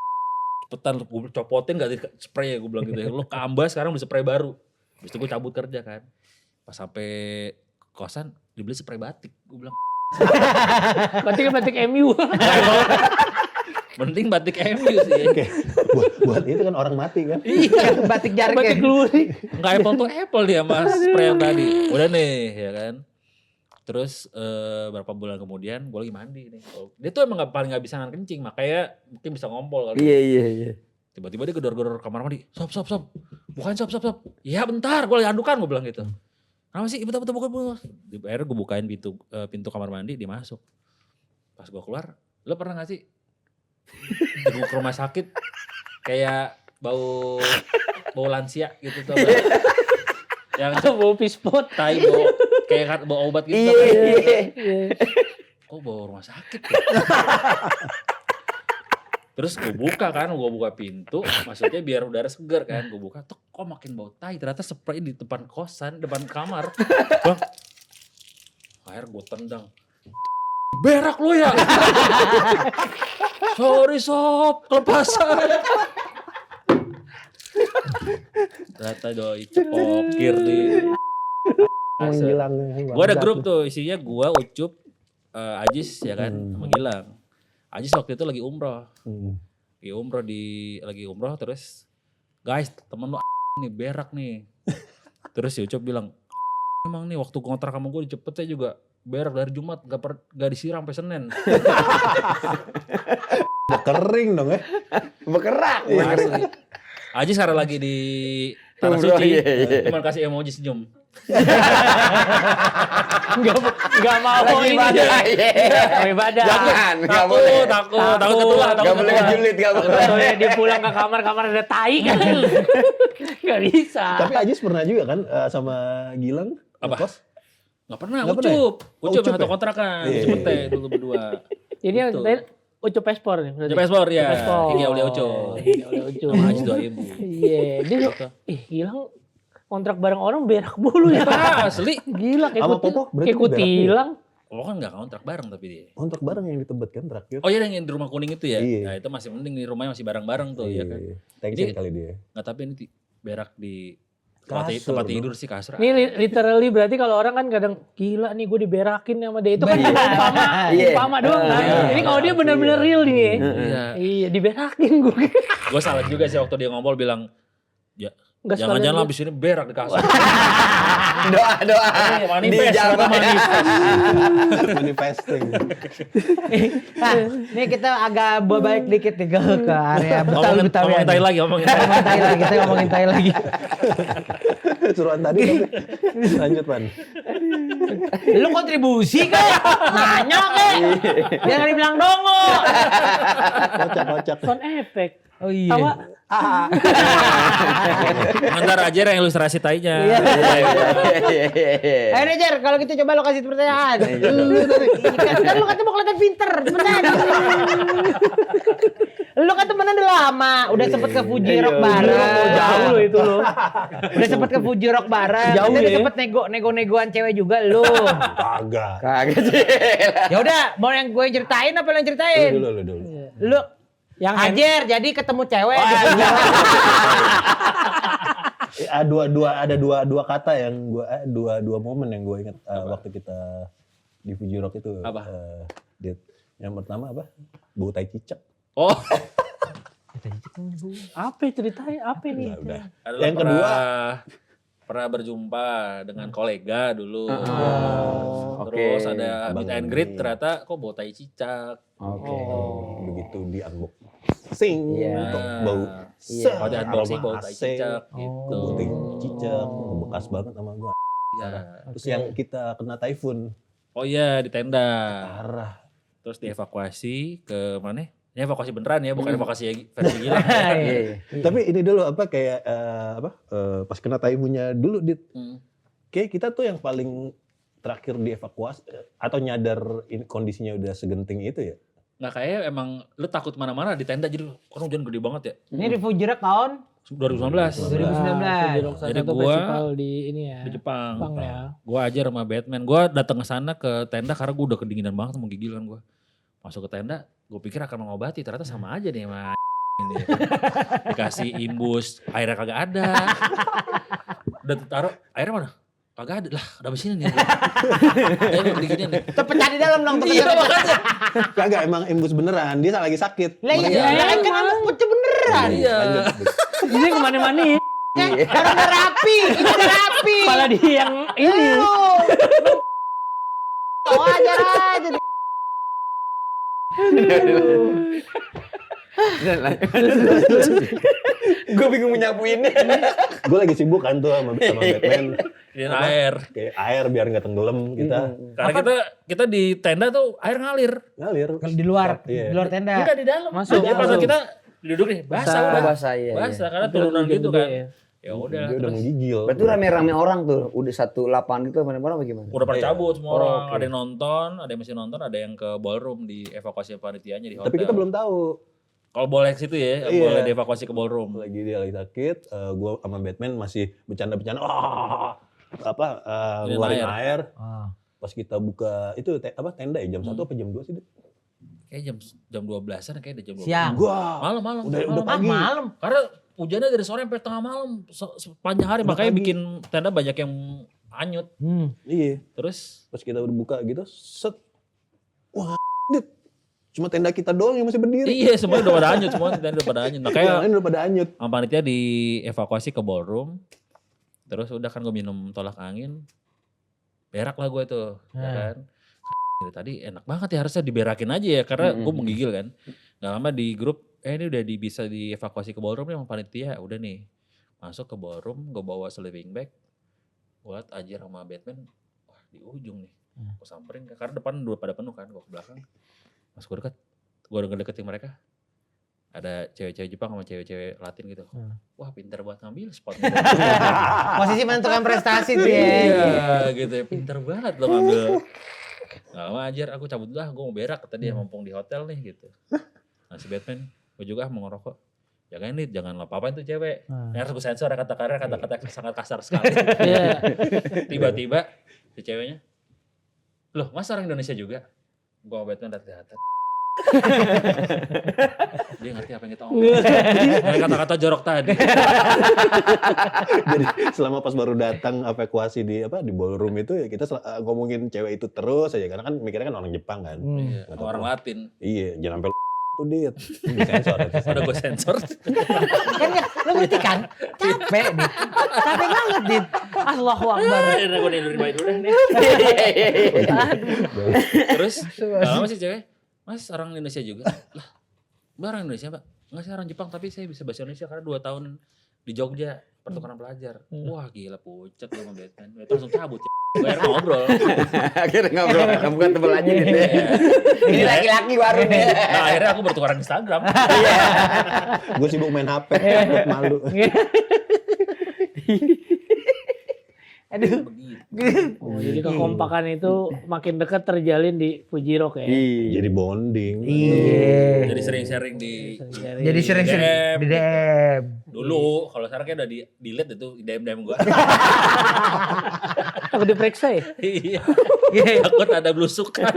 Cepetan gue copotin gak di spray ya gue bilang gitu ya. Lo kambas sekarang udah spray baru. Habis itu gue cabut kerja kan. Pas sampai kosan dibeli spray batik. Gue bilang Batik MU. mending batik MU sih. Oke. Buat itu kan orang mati kan. Iya. Batik Batik jargon. lurik. Nggak apple to apple dia mas spray yang tadi. Udah nih ya kan. Terus berapa bulan kemudian gue lagi mandi nih. Dia tuh emang paling gak bisa nahan kencing. Makanya mungkin bisa ngompol kali. Iya. Tiba-tiba dia gedor-gedor kamar mandi. Sob. Bukain sob. Iya bentar gue lagi andukan gue bilang gitu. Kenapa sih? Bentar. Akhirnya gue bukain pintu kamar mandi dia masuk. Pas gue keluar. Lo pernah gak sih? Gue ke rumah sakit. Kayak bau lansia gitu tuh. Yang bau pispot. tai kayak bau obat gitu. Iya. Kok bau rumah sakit ya? Terus gue buka pintu, maksudnya biar udara segar kan. Gue buka, tuh kok makin bau tai. Ternyata spray di depan kosan, depan kamar. Bang, akhirnya gue tendang. Berak lu ya? Sorry sob, kelepasan. Ternyata doi cepokir di. Menghilang. Gue ada grup tuh, isinya gue, Ucup, Ajis ya kan, sama Gilang. Ajis waktu itu lagi umroh. Lagi umroh terus, guys temen lu nih berak nih. Terus si Ucup bilang, emang nih waktu kontrak sama gue dicepet saya juga berak dari Jumat gak disiram sampai Senin. Kering dong ya. Berkerak. Asli. Ajis sekarang lagi di Tanah Umroh, Suci, iya. cuman kasih emoji senyum. Enggak mau Lagi ini. ibadah. Mau ibadah. Jangan, nggak boleh. Takut ketulah. Gak boleh ngejulit, gak boleh. Soalnya dia pulang ke kamar ada tai kan. Gak bisa. Tapi Ajis pernah juga kan sama Gilang Apa? ngekos? Gak pernah, Nggak pernah ya? Ucup Ucup satu ya? kontrakan, Iya. Ucup teh dulu berdua. Ini yang Gitu. tadi Ucup Pespor nih. berarti. Ucup Pespor ya, Pespor. Kiki Aulia Ucup. Kiki Aulia Ucup. Sama Ajis 2000. Iya, dia Gilang kontrak bareng orang berak mulu ya. Asli. Gila kayak Sama Popo, berarti kayak berak kutilang. Oh kan gak kontrak bareng tapi dia. Kontrak bareng yang di Tebet kan terakhir. Oh iya yang di rumah kuning itu ya? Iya. Nah itu masih mending di rumahnya masih bareng-bareng tuh ya kan. Tension Jadi- kali dia. Nggak tapi ini berak di Kasur, tempat dong. tidur sih kasur. Ini literally berarti kalau orang kan kadang gila nih gue diberakin sama dia itu kan Iya. Iya. umpama doang kan. Iya. Ini kalau dia benar-benar real nih. Iya. Iya, diberakin gue. Gue salah juga sih waktu dia ngomong bilang, ya Enggak jangan-jangan abis ini berak di kasur. Doa. Manifest, Dijawab. kata manifest. Manifesting. Nah, ini kita agak balik dikit nih ke area Ngomongin Betawi-Betawian. tai lagi, ngomongin tai. Ngomongin tai lagi, kita ngomongin tai lagi. Suruhan tadi tapi. Lanjut Pan. Lu kontribusi kayak nanya kayak. Jangan dibilang dongo. Kocak-kocak. sound effect. Oh iya. Tawa. Ntar aja yang ilustrasi tainya. Iya. Ayo Jar, kalau gitu coba lo kasih pertanyaan. Kan lu kata mau kelihatan pinter, cepetan. Lu kan temenan udah lama, udah sempet ke Fuji Rock bareng. Jauh lo itu lo. Udah sempet ke Fuji Rock bareng. Jauh Udah ya. sempet nego-negoan cewek juga lu. Kagak. Kaget sih. Ya udah, mau yang gue ceritain apa lo yang ceritain? Lu dulu. Lu Yang Hajer jadi ketemu cewek. Ada dua kata yang gua dua momen yang gue ingat waktu kita di Fuji Rock itu. Apa? Yang pertama apa? Bau tai cicak. Oh, apa ceritanya? Apa nih? Udah. adalah Yang kedua. pernah berjumpa dengan kolega dulu. Oke. Terus ada Abang meet and ini. greet, ternyata kok bau tai cicak. Oke. Begitu di unboxing Iya. untuk bau. Iya. Oh, di unboxing aroma bau tai AC, cicak gitu. Bau tai cicak, bekas banget sama gua. Iya. Terus yang kita kena typhoon. Oh iya di tenda. Parah. Terus dievakuasi ke mana? Ini evakuasi beneran ya, bukan evakuasi versi gila. Iya. Tapi ini dulu apa kayak pas kena typhoonnya dulu kayak kita tuh yang paling terakhir dievakuasi atau nyadar kondisinya udah segenting itu ya. Nggak kayak emang lu takut mana-mana di tenda jadi kan hujan gede banget ya. Ini di Fuji Rock tahun 2019 2019. Jadi Satu gua festival di ini ya. di Jepang. Jepang ya. Gua aja sama Batman. Gua datang ke sana ke tenda karena gua udah kedinginan banget mau gigilan gua. Masuk ke tenda, gua pikir akan mengobati, ternyata sama aja nih sama ini. Dikasih imbus, airnya kagak ada. Udah taruh, airnya mana? Kagak ada lah, udah habis ini nih. Kayaknya kedinginan nih. Terpecah di dalam dong. Iya makanya. Kagak emang embus beneran, dia lagi sakit. Lah iya, Iya, lah kan anak pecah beneran. Iya. Lanjut. Ini kemana-mana. Orang udah rapi, itu udah rapi. Malah dia yang ini. Oh aja aja. Gue bingung menyapuinnya. Gue lagi sibuk kan tuh sama Batman. Di air. Kayak air biar nggak tenggelam kita. Karena kita di tenda tuh air ngalir. Ngalir. Kalau di luar, Iya. di luar tenda. Enggak di dalam. Masuk. Jadi pas Masuk. kita duduk nih, basah udah. Basah, iya. Basah karena turunan gitu kan. Ya udah. Dia udah menggigil. Berarti rame-rame orang tuh, udah satu lapangan gitu rame-rame apa gimana? Udah pada cabut semua orang. Oke. Ada yang nonton, ada yang masih nonton, ada yang ke ballroom di evakuasi panitianya di hotel. Tapi kita belum tahu. Kalau boleh ke situ ya, Iya. boleh dievakuasi ke ballroom. Lagi dia lagi sakit, gue sama Batman masih bercanda-bercanda. Ngeluarin air. Pas kita buka itu tenda ya jam 1 apa jam 2 sih? Kayak jam 12-an kayak ada jam 12. Siang. Malam. Udah pagi. Malam. Karena hujannya dari sore sampai tengah malam sepanjang hari, Udah makanya pagi. bikin tenda banyak yang anyut. Iya. Terus Pas kita udah buka gitu, set. Wah, dit. Cuma tenda kita doang yang masih berdiri. iya semuanya udah pada anyut, semua tenda udah pada anyut. Yang Makanya lain udah pada anyut. sama panitia dievakuasi ke ballroom. Terus udah kan gue minum tolak angin. Berak lah gue tuh, ya kan. Dari tadi enak banget ya, harusnya diberakin aja ya karena gue menggigil kan. Gak lama di grup, ini udah bisa dievakuasi ke ballroom nih sama panitia. Udah nih, masuk ke ballroom, gue bawa sleeping bag. Gue liat Ajir sama Batman, wah di ujung nih. Gue samperin, karena depan udah pada penuh kan, gue ke belakang. Pas gue deket, gue udah ngedeketin mereka. Ada cewek-cewek Jepang sama cewek-cewek Latin gitu. Wah pinter buat ngambil spotnya. Posisi menentukan prestasi tuh ya. Iya gitu ya, pinter banget lo ngambil. Gak lama Ajar, aku cabut dulu gue mau berak. Kata dia mumpung di hotel nih gitu. Nah si Batman, gue juga mau ngerokok. Jangan nih, jangan apa-apain tuh cewek. Ini harus gue sensor kata-kata sangat kasar sekali. Tiba-tiba si ceweknya, loh mas orang Indonesia juga? Gue sama Batman lihat-lihatan. Dia ngerti apa yang kita omongin. Kayak kata-kata jorok tadi. Jadi selama pas baru datang evakuasi di ballroom itu ya kita ngomongin cewek itu terus aja karena kan mikirnya kan orang Jepang kan. Iya, Nggak tahu orang apa. Latin. Iya, jangan sampai tuh dit. Disensor. Udah gue sensor. Kan ya, lu ngerti kan? Capek nih. Capek banget, Dit. Allahu Akbar. Akhirnya gue nidurin dulu nih. Terus lama sih cewek, mas orang Indonesia juga? Lah, Mbak orang Indonesia Mbak? Enggak sih orang Jepang tapi saya bisa bahasa Indonesia karena 2 tahun di Jogja pertukaran pelajar. Wah gila pucet gue sama Batman. Itu langsung cabut ya. Gue akhirnya ngobrol. Akhirnya ngobrol, bukan tebel aja gitu ya. Ini laki-laki baru nih. Nah akhirnya aku bertukaran Instagram. Gue sibuk main HP, malu. Aduh. Oh, jadi kekompakan itu makin dekat terjalin di Fuji Rock ya. Jadi bonding. Iya. Jadi sering sharing di Jadi sering-sering di DM. dulu. Kalau sekarang kayak udah di-delete itu DM gue. Aku diperiksa ya? Iya. Takut ada blusukan.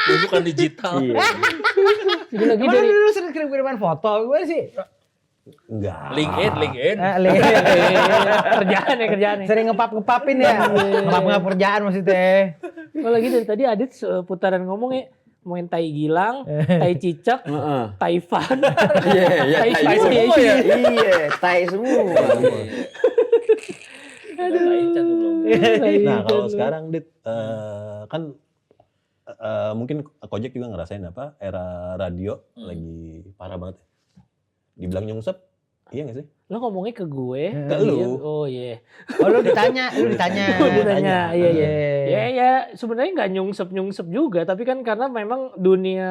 Blusukan digital. Jadi lagi Emang dari lu sering kirim-kiriman foto? Gue sih Enggak. LinkedIn. kerjaan ya. sering ngepap-ngepapin ya. Ngepap-ngepap kerjaan maksudnya. Oh, lagi dari tadi Adit putaran ngomong ya. Ngomongin tai gilang, tai cicak, tai fan, Iya, tai semua ya. spesies. Iya, tai semua. Nah kalau sekarang dit kan mungkin Kojek juga ngerasain era radio lagi parah banget. Dibilang nyungsep, iya gak sih? Lo ngomongnya ke gue? Ke lu. Oh iya. Oh lu ditanya. Oh, ditanya. Iya. Sebenarnya nggak nyungsep juga, tapi kan karena memang dunia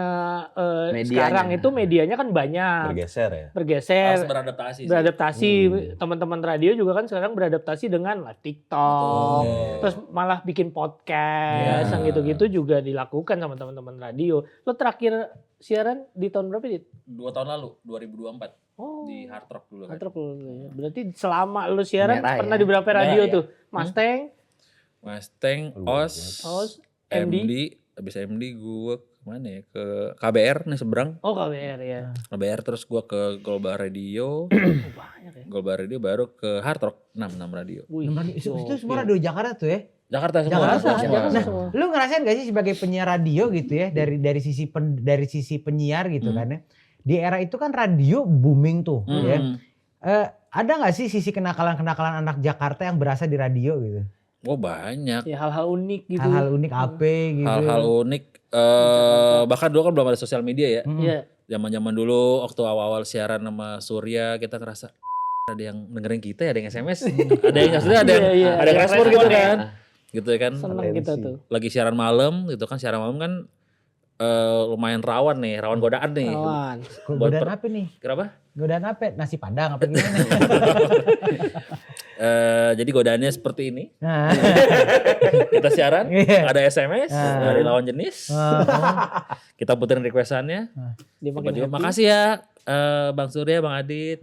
sekarang itu medianya kan banyak. Bergeser. Harus beradaptasi. Beradaptasi. Teman-teman radio juga kan sekarang beradaptasi dengan live TikTok. Terus malah bikin podcast yang gitu-gitu juga dilakukan sama teman-teman radio. Lo terakhir siaran di tahun berapa, Dit? 2 tahun lalu, 2024. Oh. Di Hard Rock dulu kan. Hard Rock dulu ya. Berarti selama lu siaran Merah pernah ya. di berapa radio Merah ya. tuh? Mustang, OS, MD, habis MD gue kemana ya? Ke KBR nih seberang. Oh KBR ya. KBR terus gue ke Global Radio. Banyak ya. Global Radio baru ke Hard Rock, 6 radio. Wih, Itu semua radio Jakarta tuh ya. Jakarta semua. Nah, lu ngerasain gak sih sebagai penyiar radio gitu ya dari sisi penyiar gitu kan ya. Di era itu kan radio booming tuh ya. Ada gak sih sisi kenakalan-kenakalan anak Jakarta yang berasa di radio gitu? Oh banyak. Ya hal-hal unik gitu. Hal-hal unik apa gitu. Hal-hal unik. Bahkan dulu kan belum ada sosial media ya. Iya. Zaman-zaman dulu waktu awal-awal siaran sama Surya kita ngerasa ada yang dengerin kita ya, ada yang SMS. Ada yang maksudnya ada yang respon gitu kan. Gitu kan. Seneng kita tuh. Lagi siaran malam gitu kan. Siaran malam kan lumayan rawan godaan nih. Rawan. Godaan apa nih? Kenapa? Godaan apa? Nasi padang apa gimana? Jadi godaannya seperti ini. Nah. Kita siaran, Iya. ada SMS dari lawan jenis. Kita puterin requestannya. Dia makin Juga, happy. makasih ya Bang Surya, Bang Adit.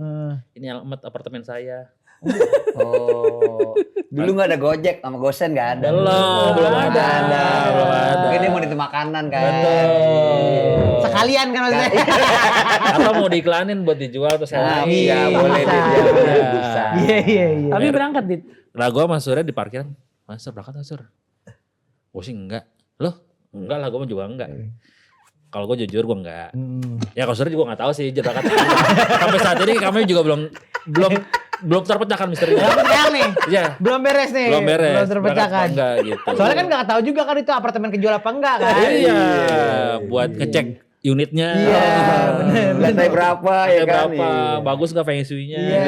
Ini alamat apartemen saya. Oh. Dulu nggak ada Gojek sama Gosen nggak ada. Belum ada. Belum ada. Mungkin dia mau nitip makanan kan. Betul. Sekalian kan maksudnya. Atau mau diiklanin buat dijual atau sewa. Iya, boleh bisa. dia bisa. Iya. Tapi berangkat Dit. Nah gue sama Surya di parkiran. Mas Sur, berangkat Mas Sur? Gue sih enggak. Loh? Enggak lah, gue juga enggak. Kalau gue jujur gue enggak. Ya kalau Surya juga enggak tahu sih berangkat. Sampai saat ini kami juga belum terpecahkan misterinya. Belum terpecahkan nih. Iya. Belum beres nih. Belum beres. Belum terpecahkan. Enggak gitu. Soalnya kan nggak tahu juga kan itu apartemen kejual apa enggak kan. Iya. Buat ngecek unitnya. Iya, bener. Lantai berapa ya kan? Berapa? Bagus nggak feng shui-nya? Iya.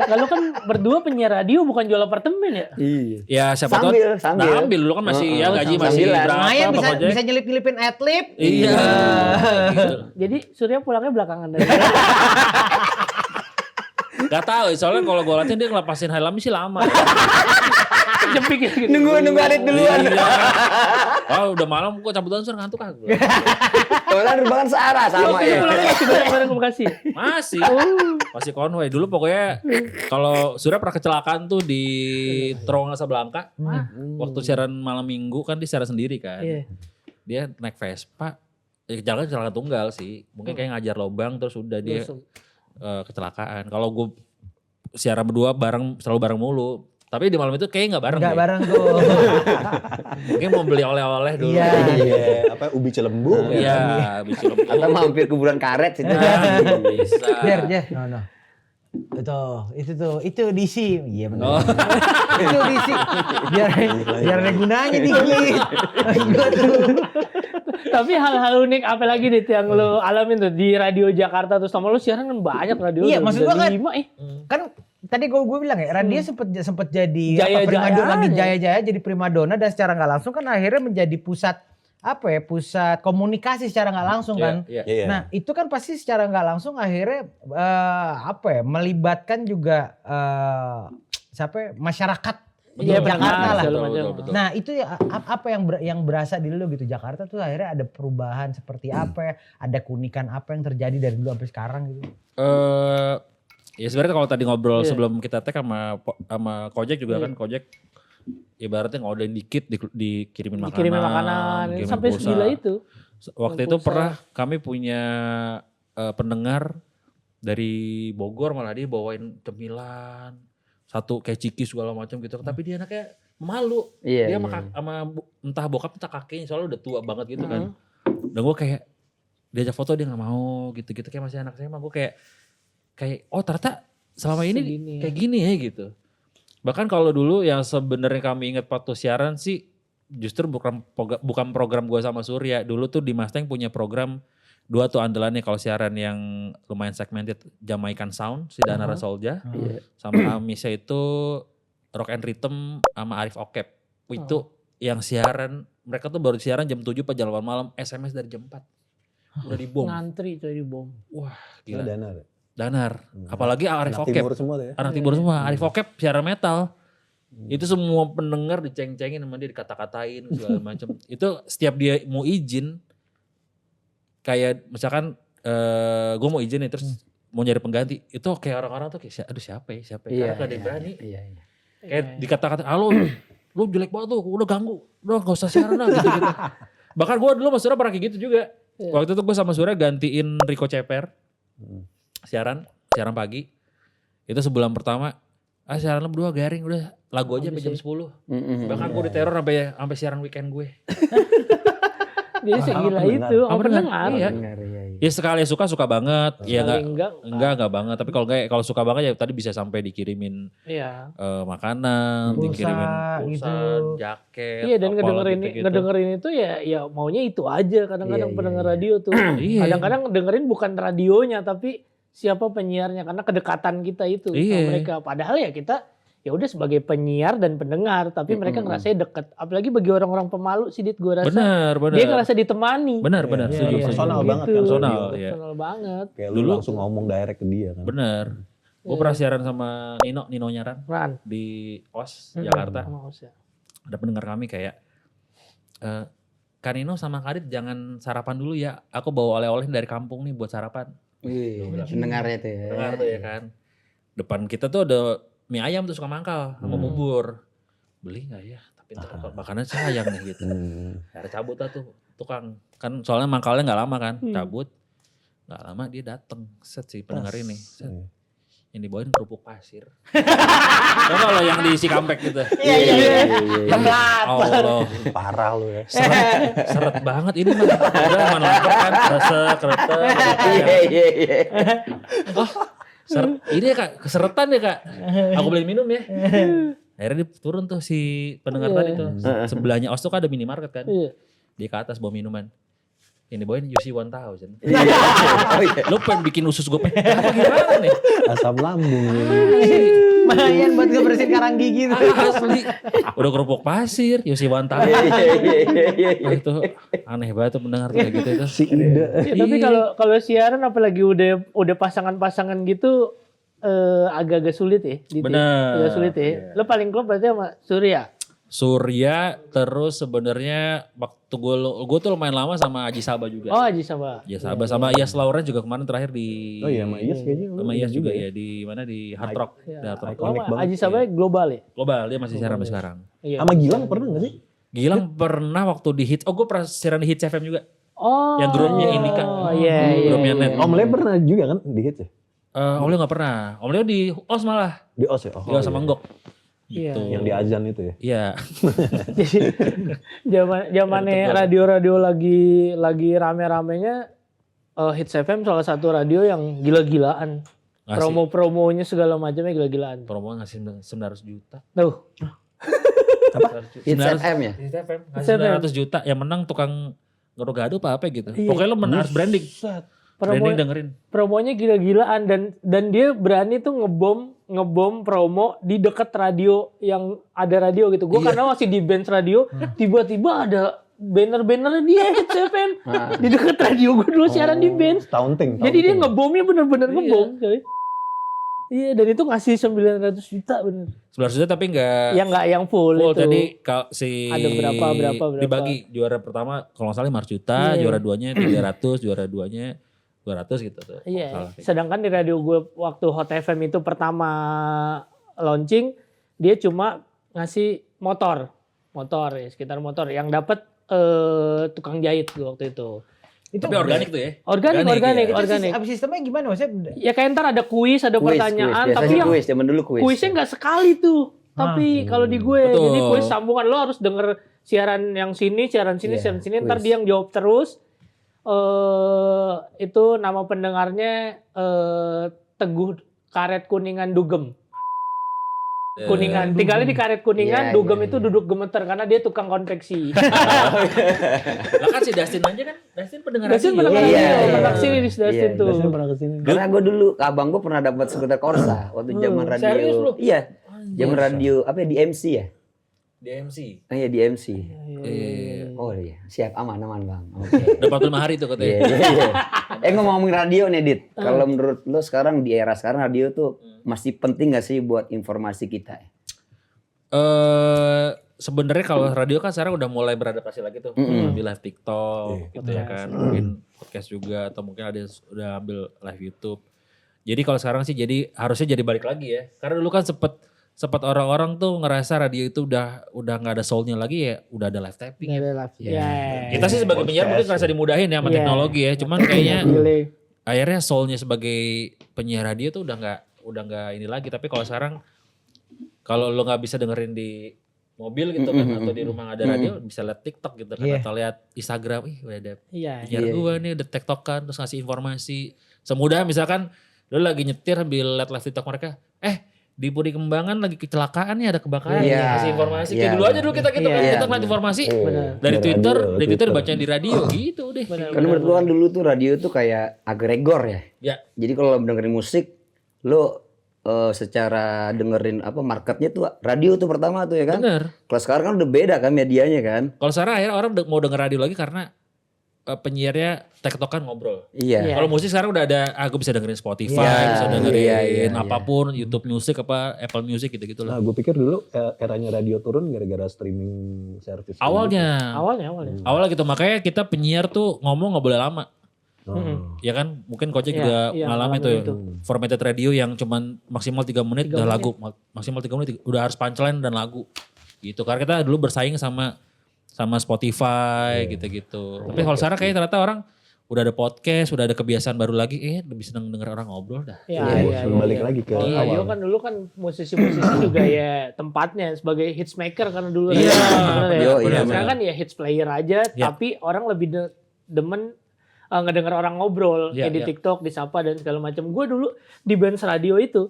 Lalu kan berdua penyiar radio bukan jual apartemen ya? Iya. Ya siapa tahu. Sambil. Nah, ambil dulu kan masih ya gaji masih sambilan. berapa? Lumayan Bang Ojek? bisa nyelip-nyelipin adlib. Iya. Gitu. Jadi Surya pulangnya belakangan dari Gak tahu, soalnya kalau gue latihan dia ngelepasin helmnya sih lama. jempik ya gitu. Nunggu Adit duluan. Iya. Oh udah malam kok cabutan Sur ngantuk ah. Soalnya rubangan searah sama ya. Pulangnya masih bareng-bareng ke Bekasi. Masih. Masih konvoy. Dulu pokoknya kalau Surya pernah kecelakaan tuh di Terowongan Sablangka. Waktu siaran malam minggu kan dia siaran sendiri kan. Iya. Dia naik Vespa. Ya kecelakaan tunggal sih. Mungkin kayak ngajar lobang terus udah dia kecelakaan. Kalau gue siaran berdua selalu bareng mulu. Tapi di malam itu kayaknya gak bareng. Enggak deh. bareng tuh. Mungkin mau beli oleh-oleh dulu. Iya. Apa ubi Cilembu? Iya, habis itu. Atau mampir kuburan karet situ. Nah, bisa. Biar. No. Itu DC. Iya benar. Oh. Itu DC. Biar ada gunanya dikit. Gua tuh. Tapi hal-hal unik apa lagi Dit yang lo alamin tuh di radio Jakarta terus sama lo siaran kan banyak radio. Iya, maksud gua kan 5 kan tadi gue bilang ya, radio sempet jadi Jaya-jaya primadona lagi aja. jaya-jaya jadi primadona dan secara nggak langsung kan akhirnya menjadi pusat pusat komunikasi secara nggak langsung kan. Iya. Iya. Nah itu kan pasti secara nggak langsung akhirnya melibatkan juga masyarakat Iya, Jakarta lah. Betul. Nah itu ya, apa yang berasa di lu gitu Jakarta tuh akhirnya ada perubahan seperti apa, ada keunikan apa yang terjadi dari dulu sampai sekarang gitu. Ya sebenarnya kalau tadi ngobrol sebelum kita tag sama Kojek juga kan Kojek ibaratnya ngodain dikit dikirimin makanan, kirimin sampai pulsa. segila itu. Waktu itu pernah kami punya pendengar dari Bogor malah dia bawain cemilan satu kayak ciki segala macam gitu, tapi dia anaknya malu. Dia sama entah bokap entah kakeknya soalnya udah tua banget gitu kan. Dan gue kayak diajak foto dia nggak mau gitu kayak masih anak saya mah gue kayak oh ternyata selama ini Segini ya. kayak gini ya gitu. Bahkan kalau dulu yang sebenarnya kami ingat waktu siaran sih justru bukan program gue sama Surya. Dulu tuh di Mustang punya program dua tuh andalannya kalau siaran yang lumayan segmented, Jamaican Sound si Dana Rasolja sama Amisnya itu Rock and Rhythm sama Arif Okep. Itu yang siaran mereka tuh baru siaran jam 7 pas jam 8 malam, SMS dari jam 4 udah dibom. Ngantri coy dibom. Wah gila. Danar. Apalagi Arif Anak Okep. timur semua tuh ya. Anak timur semua. Arif Okep siaran metal. Itu semua pendengar diceng-cengin sama dia, dikata-katain segala macam. Itu setiap dia mau izin, kayak misalkan gue mau izin nih terus mau nyari pengganti, itu kayak orang-orang tuh kayak aduh siapa ya karena gak ada yang berani. Kayak dikata-kata, halo lu jelek banget tuh, udah ganggu, udah gak usah siaran lah gitu-gitu. Bahkan gue dulu sama Surya pernah kayak gitu juga. Waktu itu gue sama Surya gantiin Rico Ceper, siaran pagi. Itu sebulan pertama, siaran lu berdua garing, udah lagu aja sampai jam 10. Bahkan gue diteror sampai siaran weekend gue. Dia segila itu. Pendengar. Iya. Ya sekali suka banget, ya enggak banget. Tapi kalau suka banget ya tadi bisa sampai dikirimin makanan, Pulsa, dikirimin pulsa, gitu. jaket. Iya dan apalah ngedengerin itu ya maunya itu aja kadang-kadang pendengar radio tuh. Iya. Kadang-kadang dengerin bukan radionya tapi siapa penyiarnya karena kedekatan kita itu sama mereka. Padahal ya kita ya udah sebagai penyiar dan pendengar, tapi mereka ngerasanya deket. Apalagi bagi orang-orang pemalu sih, Dit, gue rasa. Benar. Dia ngerasa ditemani. Benar. Setuju. Personal Gitu. banget kan. Personal, Gitu. iya. Personal banget. Kayak lu langsung ngomong direct ke dia kan. Benar. Gue pernah siaran sama Nino Nyaran Ran. di OS Jakarta. Ya. Ada pendengar kami kayak, Kak Nino sama Kak Adit jangan sarapan dulu ya. Aku bawa oleh-oleh dari kampung nih buat sarapan. Wih, pendengarnya tuh ya. Dengar tuh ya kan. Depan kita tuh ada mie ayam tuh suka mangkal sama bubur. Beli nggak ya? Tapi ntar makanan sayang nih gitu. Akhirnya cabut lah tuh tukang. Kan soalnya mangkalnya nggak lama kan. Cabut. Nggak lama dia dateng. Set si pendengar ini. Set. Yang dibawain kerupuk pasir. Tau gak lo yang di Cikampek gitu? Iya. Allah. Parah lu ya. Seret banget ini mah. Udah mana lapar kan. Kereta. Iya. Oh, ini ya kak, keseretan ya kak. Aku beli minum ya. Akhirnya dia turun tuh si pendengar tadi tuh. Sebelahnya OS tuh kan ada minimarket kan. Dia ke atas bawa minuman. Ini bawain UC 1000. Lu pengen bikin usus gue apa gimana nih? Asam lambung. Lumayan buat ngebersihin karang gigi tuh. Asli. Udah kerupuk pasir, UC 1000. Nah, itu aneh banget tuh pendengar tuh kayak gitu itu. Si Ida. Ya, tapi kalau siaran apalagi udah pasangan-pasangan gitu agak-agak sulit ya. Dit, Bener. Agak sulit ya. Lo paling klop berarti sama Surya terus sebenarnya waktu gue tuh lumayan lama sama Aji Sabah juga. Oh, Aji Sabah. Aji Sabah sama Iyas Lauren juga kemarin terakhir di. Oh iya, sama Iyas kayaknya. Sama Iyas juga ya di mana di Hard Rock. Ya. Di Hard Rock. Iconic banget. Aji Sabah global ya? Global dia masih siaran sampai sekarang. Iya. Sama Gilang pernah gak sih? Gilang pernah waktu di Hits. Oh gue pernah siaran di Hits FM juga. Oh. Yang grupnya Indika. Oh iya. Grupnya Net. Om Leo pernah juga kan di hits ya? Om Leo gak pernah. Om Leo di OS malah. Di OS ya? Di OS sama Enggok. Iya. Gitu. Yang di Azan itu ya? Iya. Zamannya radio-radio lagi rame-ramenya Hits FM salah satu radio yang gila-gilaan. Ngasih Promo-promonya segala macamnya gila-gilaan. promo ngasih 900 juta. Tuh. Hits FM ya? Hits FM ngasih 900 juta. Yang menang tukang gado-gado apa gitu. Iya. Pokoknya lo harus branding. Branding dengerin. Promonya gila-gilaan dan dia berani tuh ngebom promo di dekat radio yang ada radio gitu. Gue karena masih di bench radio, tiba-tiba ada banner-bannernya dia Hits FM di dekat radio gue dulu siaran di bench. Taunting. Jadi dia ngebomnya bener-bener ngebom. Coy. Iya, dan itu ngasih 900 juta bener. 900 juta tapi enggak Yang nggak yang full itu. Jadi si Ada berapa. dibagi juara pertama kalau nggak salah 500 juta, juara duanya 300, juara duanya 200 gitu tuh. Iya. Sedangkan di radio gue waktu Hot FM itu pertama launching, dia cuma ngasih motor ya, sekitar motor. Yang dapat tukang jahit gue waktu itu. Tapi organik tuh ya. Organik. Apa sistemnya gimana maksudnya? Ya kayak ntar ada kuis, ada pertanyaan, Biasanya tapi yang kuis, zaman dulu kuis. kuisnya nggak sekali tuh. Tapi kalau di gue, Betul. jadi kuis sambungan lo harus denger siaran yang sini, siaran sini, siaran sini. Ntar dia yang jawab terus. Itu nama pendengarnya Teguh Karet Kuningan Dugem. Kuningan, tinggalnya di Karet Kuningan, Dugem itu duduk gemeter karena dia tukang konveksi. Lah kan si Dustin aja kan, Dustin pendengar Dustin radio. pernah Iya. pernah kesini di Dustin tuh. Biasanya pernah kesini. Karena gue dulu, abang gue pernah dapat skuter Corsa waktu zaman radio. serius lu? Iya, zaman radio apa ya, di MC ya? DMC. Iya di MC. Iya. Oh iya, siap aman bang. Oke. Dapat 5 hari tuh katanya. Iya. Ngomongin radio nih Dit. Kalau menurut lo sekarang di era sekarang radio tuh masih penting gak sih buat informasi kita? Sebenarnya kalau radio kan sekarang udah mulai beradaptasi lagi tuh. Ambil live TikTok gitu ya kan. Mungkin podcast juga atau mungkin ada udah ambil live YouTube. Jadi kalau sekarang sih jadi harusnya jadi balik lagi ya. Karena dulu kan sempet orang-orang tuh ngerasa radio itu udah nggak ada soulnya lagi ya, udah ada live tapping. Kita sih sebagai penyiar mungkin ngerasa dimudahin ya sama teknologi ya. Cuman kayaknya akhirnya soulnya sebagai penyiar radio tuh udah nggak ini lagi. Tapi kalau sekarang kalau lo nggak bisa dengerin di mobil gitu kan atau di rumah ada radio bisa lihat TikTok gitu kan atau lihat Instagram, udah ada penyiar gua nih udah tektokan terus ngasih informasi. Semudah misalkan lo lagi nyetir ambil live TikTok mereka, di Puri Kembangan lagi kecelakaan nih ada kebakaran kasih informasi. Kayak dulu aja dulu kita ngeliat informasi dari Twitter dibacain di radio gitu deh. Karena menurut gua kan dulu tuh radio tuh kayak agregor ya. Ya. Jadi kalau lo dengerin musik, lo secara dengerin apa marketnya tuh radio tuh pertama tuh ya kan. Bener. Kalau sekarang kan udah beda kan medianya kan. Kalau sekarang akhirnya orang mau denger radio lagi karena penyiarnya tektokan ngobrol. Iya. Kalau musik sekarang udah ada, gue bisa dengerin Spotify, Iya, bisa dengerin iya. apapun, YouTube Music apa Apple Music gitu-gitu Nah, lah. gue pikir dulu eranya radio turun gara-gara streaming service. Awalnya gitu, makanya kita penyiar tuh ngomong nggak boleh lama. Ya kan, mungkin Kocek juga ngalamin tuh ya. Formatted radio yang cuman maksimal 3 menit udah lagu, maksimal 3 menit udah harus punchline dan lagu. Gitu, karena kita dulu bersaing sama Spotify gitu-gitu. Tapi kalau sekarang kayaknya ternyata orang udah ada podcast, udah ada kebiasaan baru lagi, lebih seneng denger orang ngobrol dah. Iya. Balik lagi ke Radio awal. kan dulu kan musisi-musisi juga ya tempatnya sebagai hits maker karena dulu Iya, radio. iya, Sekarang kan ya hits player aja, tapi orang lebih demen ngedenger orang ngobrol kayak di TikTok, di Sapa dan segala macam. Gue dulu di Benz Radio itu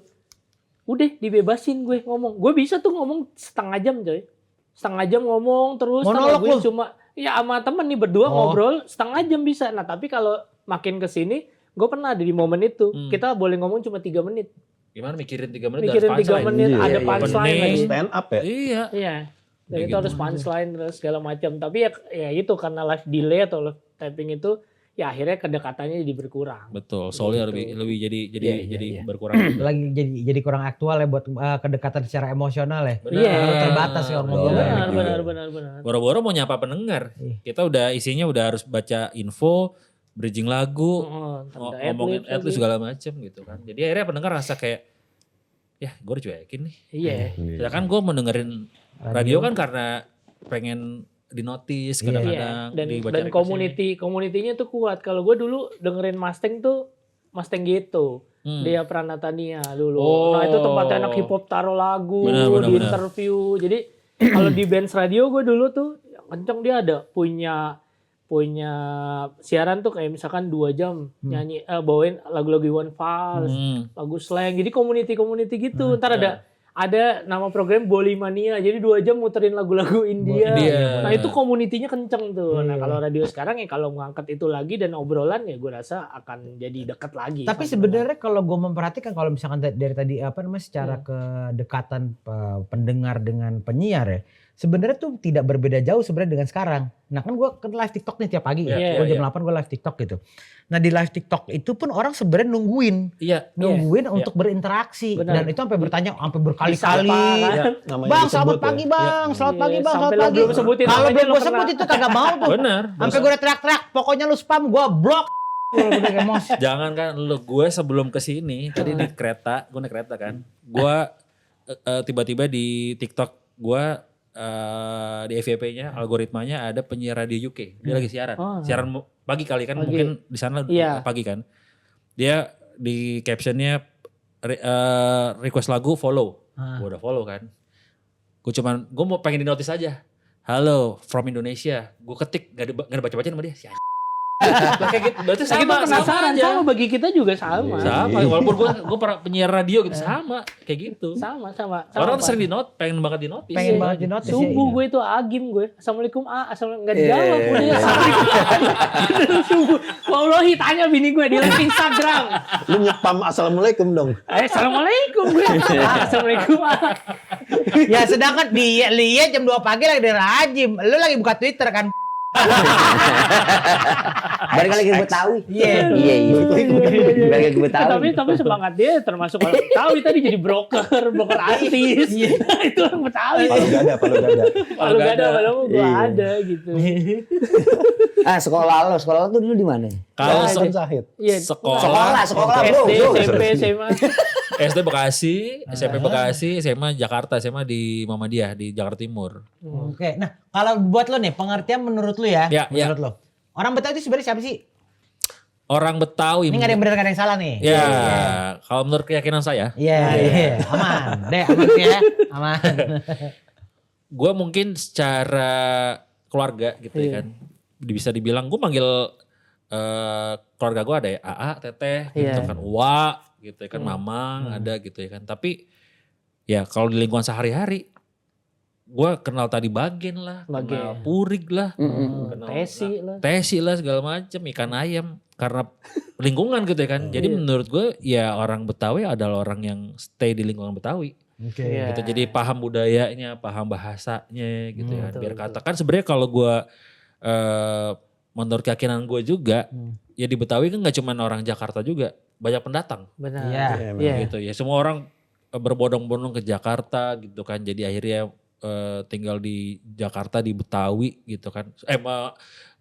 udah dibebasin gue ngomong. Gue bisa tuh ngomong setengah jam coy. Setengah jam ngomong terus Monolog gue lu? cuma ya sama temen nih berdua ngobrol setengah jam bisa. Nah tapi kalau makin kesini gue pernah ada di momen itu kita boleh ngomong cuma 3 menit. Gimana mikirin 3 menit Mikirin 3 menit Iya, ada iya. punchline lagi. Stand up ya. Iya. Iya. Dan Kayak itu harus punchline terus segala macam. Tapi ya itu karena live delay atau live tapping itu ya akhirnya kedekatannya jadi berkurang. Betul, soalnya lebih jadi berkurang. Lagi jadi kurang aktual ya buat kedekatan secara emosional ya. Benar. Terlalu terbatas ya orang ngobrol. Benar. Boro-boro mau nyapa pendengar. Kita udah isinya udah harus baca info, bridging lagu, ngomongin ad-lib segala macem gitu kan. Jadi akhirnya pendengar rasa kayak, ya gue dicuekin nih. Iya. Sedangkan gue mau dengerin radio kan karena pengen dinotis kadang-kadang. Dan community-nya tuh kuat. Kalau gue dulu dengerin Mustang tuh Mustang gitu. Dia Pranatania dulu. Nah itu tempatnya anak hip hop taruh lagu, di interview. Jadi kalau di Benz Radio gue dulu tuh kenceng dia ada punya siaran tuh kayak misalkan 2 jam nyanyi bawain lagu-lagu Iwan Fals, lagu slang. Jadi community gitu. Ntar ada nama program Bolimania. Jadi 2 jam muterin lagu-lagu India. Nah itu community-nya kenceng tuh. Nah kalau radio sekarang ya kalau ngangkat itu lagi dan obrolan ya gue rasa akan jadi dekat lagi. Tapi sebenarnya kalau gue memperhatikan kalau misalkan dari tadi secara kedekatan pendengar dengan penyiar ya. Sebenarnya tuh tidak berbeda jauh sebenarnya dengan sekarang. Nah kan gue live TikTok nih tiap pagi. Gue jam 8 gue live TikTok gitu. Nah di live TikTok itu pun orang sebenarnya nungguin untuk berinteraksi. Dan itu sampai bertanya sampai berkali-kali. Bang selamat pagi bang, selamat pagi bang, selamat pagi. Kalau belum gue sebut itu kagak mau tuh. Bener. Sampai gue udah teriak-teriak, pokoknya lu spam gue blok. Jangan kan lu, gue sebelum kesini tadi naik kereta kan. Gue tiba-tiba di TikTok gue di FYP-nya algoritmanya ada penyiar radio UK. Dia lagi siaran. Siaran pagi kali kan mungkin di sana pagi kan. Dia di captionnya request lagu follow. Gue udah follow kan. Gue mau pengen di notice aja. Halo from Indonesia. Gue ketik gak ada baca-bacain sama dia. Kayak gitu. Berarti sama sama bagi kita juga sama. Sama, walaupun gue penyiar radio gitu sama kayak gitu. Sama. Orang tuh sering pengen banget di notice. Pengen banget di notice. Subuh gue itu agim gue. Assalamualaikum assalamualaikum enggak dijawab udah. Subuh. Wallahi tanya bini gue di live Instagram. Lu nyepam assalamualaikum dong. Assalamualaikum gue. Assalamualaikum. Ya sedangkan lihat jam 2 pagi lagi di rajim. Lu lagi buka Twitter kan. Balik lagi ke Betawi. Iya. Balik lagi ke Betawi. Tapi semangat dia termasuk orang Betawi tadi jadi broker artis. Itu orang Betawi. Palu gada gue ada gitu. Sekolah lo tuh dulu di mana? Kalau Sekolah SD, SMP, SMA. SD Bekasi, SMP Bekasi, SMA Jakarta, SMA di Muhammadiyah di Jakarta Timur. Oke, nah kalau buat lo nih pengertian menurut lo ya, menurut lo orang Betawi itu sebenarnya siapa sih? Orang Betawi. Ini nggak ada yang benar nggak ada yang salah nih. Ya, kalau menurut keyakinan saya. Iya, aman, aman ya, aman. Gue mungkin secara keluarga gitu ya kan, bisa dibilang gue manggil keluarga gue ada ya AA, Teteh, gitu kan, Uwa, gitu ya kan, Mamang ada gitu ya kan. Tapi ya kalau di lingkungan sehari-hari, gue kenal tadi Bagen lah, kenal Purig lah, kenal Tesi lah segala macem, ikan ayam. karena lingkungan gitu ya kan. Jadi menurut gue ya orang Betawi adalah orang yang stay di lingkungan Betawi. Oke. Gitu. Jadi paham budayanya, paham bahasanya gitu ya. Betul, Biar katakan sebenarnya kalau gue menurut keyakinan gue juga ya di Betawi kan gak cuma orang Jakarta juga, banyak pendatang. Benar. Iya. Iya. Gitu ya. Semua orang berbondong-bondong ke Jakarta gitu kan. Jadi akhirnya tinggal di Jakarta di Betawi gitu kan.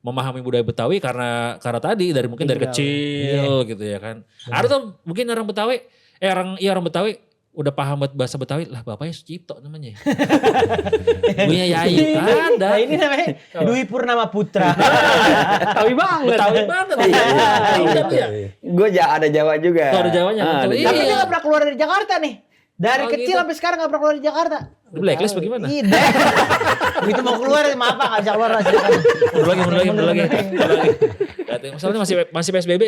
Memahami budaya Betawi karena tadi dari mungkin dari kecil gitu ya kan. Ada tuh mungkin orang Betawi orang Betawi udah paham bahasa Betawi lah, bapaknya Sucipto namanya. Punya Yayu kan ada. Nah, ini namanya Dwi Purnama Putra. Betawi banget. Betawi banget. Iya. Gue ada Jawa juga. Tuh ada Jawanya. Ah, betul. ada Tapi Iya. dia gak pernah keluar dari Jakarta nih. Dari Oh, kecil gitu. sampai sekarang gak pernah keluar dari Jakarta. Di blacklist bagaimana? Iya. Begitu mau keluar, maaf Pak, gak bisa keluar. Mundur lagi. Masalahnya masih PSBB.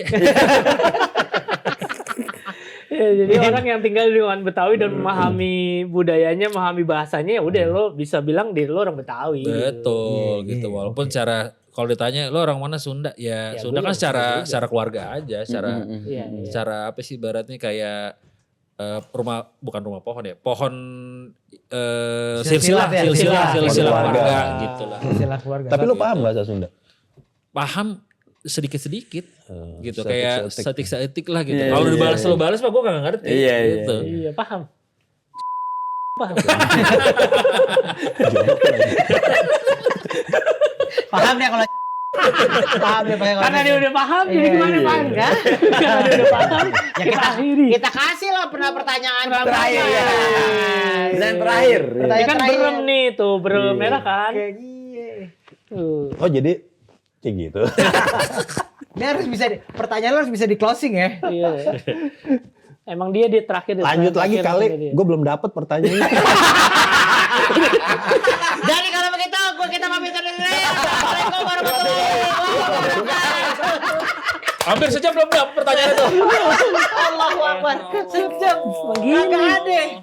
Ya, jadi orang yang tinggal di lingkungan Betawi dan memahami budayanya, memahami bahasanya, ya udah lo bisa bilang diri lo orang Betawi. Betul gitu. Walaupun secara kalau ditanya lo orang mana Sunda ya, Ya, Sunda gue kan juga secara keluarga aja, secara Iya, iya. secara apa sih ibaratnya kayak bukan rumah pohon ya, pohon Silsilah ya, silsilah silsilah keluarga keluarga. gitu lah. Istilah keluarga. Tapi lu paham bahasa Sunda? Paham sedikit-sedikit gitu, seetik- kayak seetik. setik-setik lah gitu. Iya, Kalau iya, dibalas iya. lo balas mah gue gak ngerti Iya, iya, gitu. Iya, paham. Paham. Paham ya kalau paham ya Pak. Karena dia udah paham, jadi Iya, gimana iya. paham kan? Karena dia udah paham, Ya kita akhiri. kita kasih lah pernah pertanyaan Terakhir ya. Dan terakhir. Ini Pertanyaan kan terakhir. berem nih tuh, berem merah kan? Iya. Tuh. Oh jadi kayak gitu. Ini harus bisa pertanyaan lo harus bisa di closing ya. Iya. Emang dia di terakhir. Lanjut lagi terakhir kali, dia. gue belum dapat pertanyaannya. Jadi kalau begitu kita pamit undur diri. Assalamualaikum warahmatullahi wabarakatuh. Hampir sejam belum dapet pertanyaan itu. Allahu Akbar. Sejam. Kagak ada.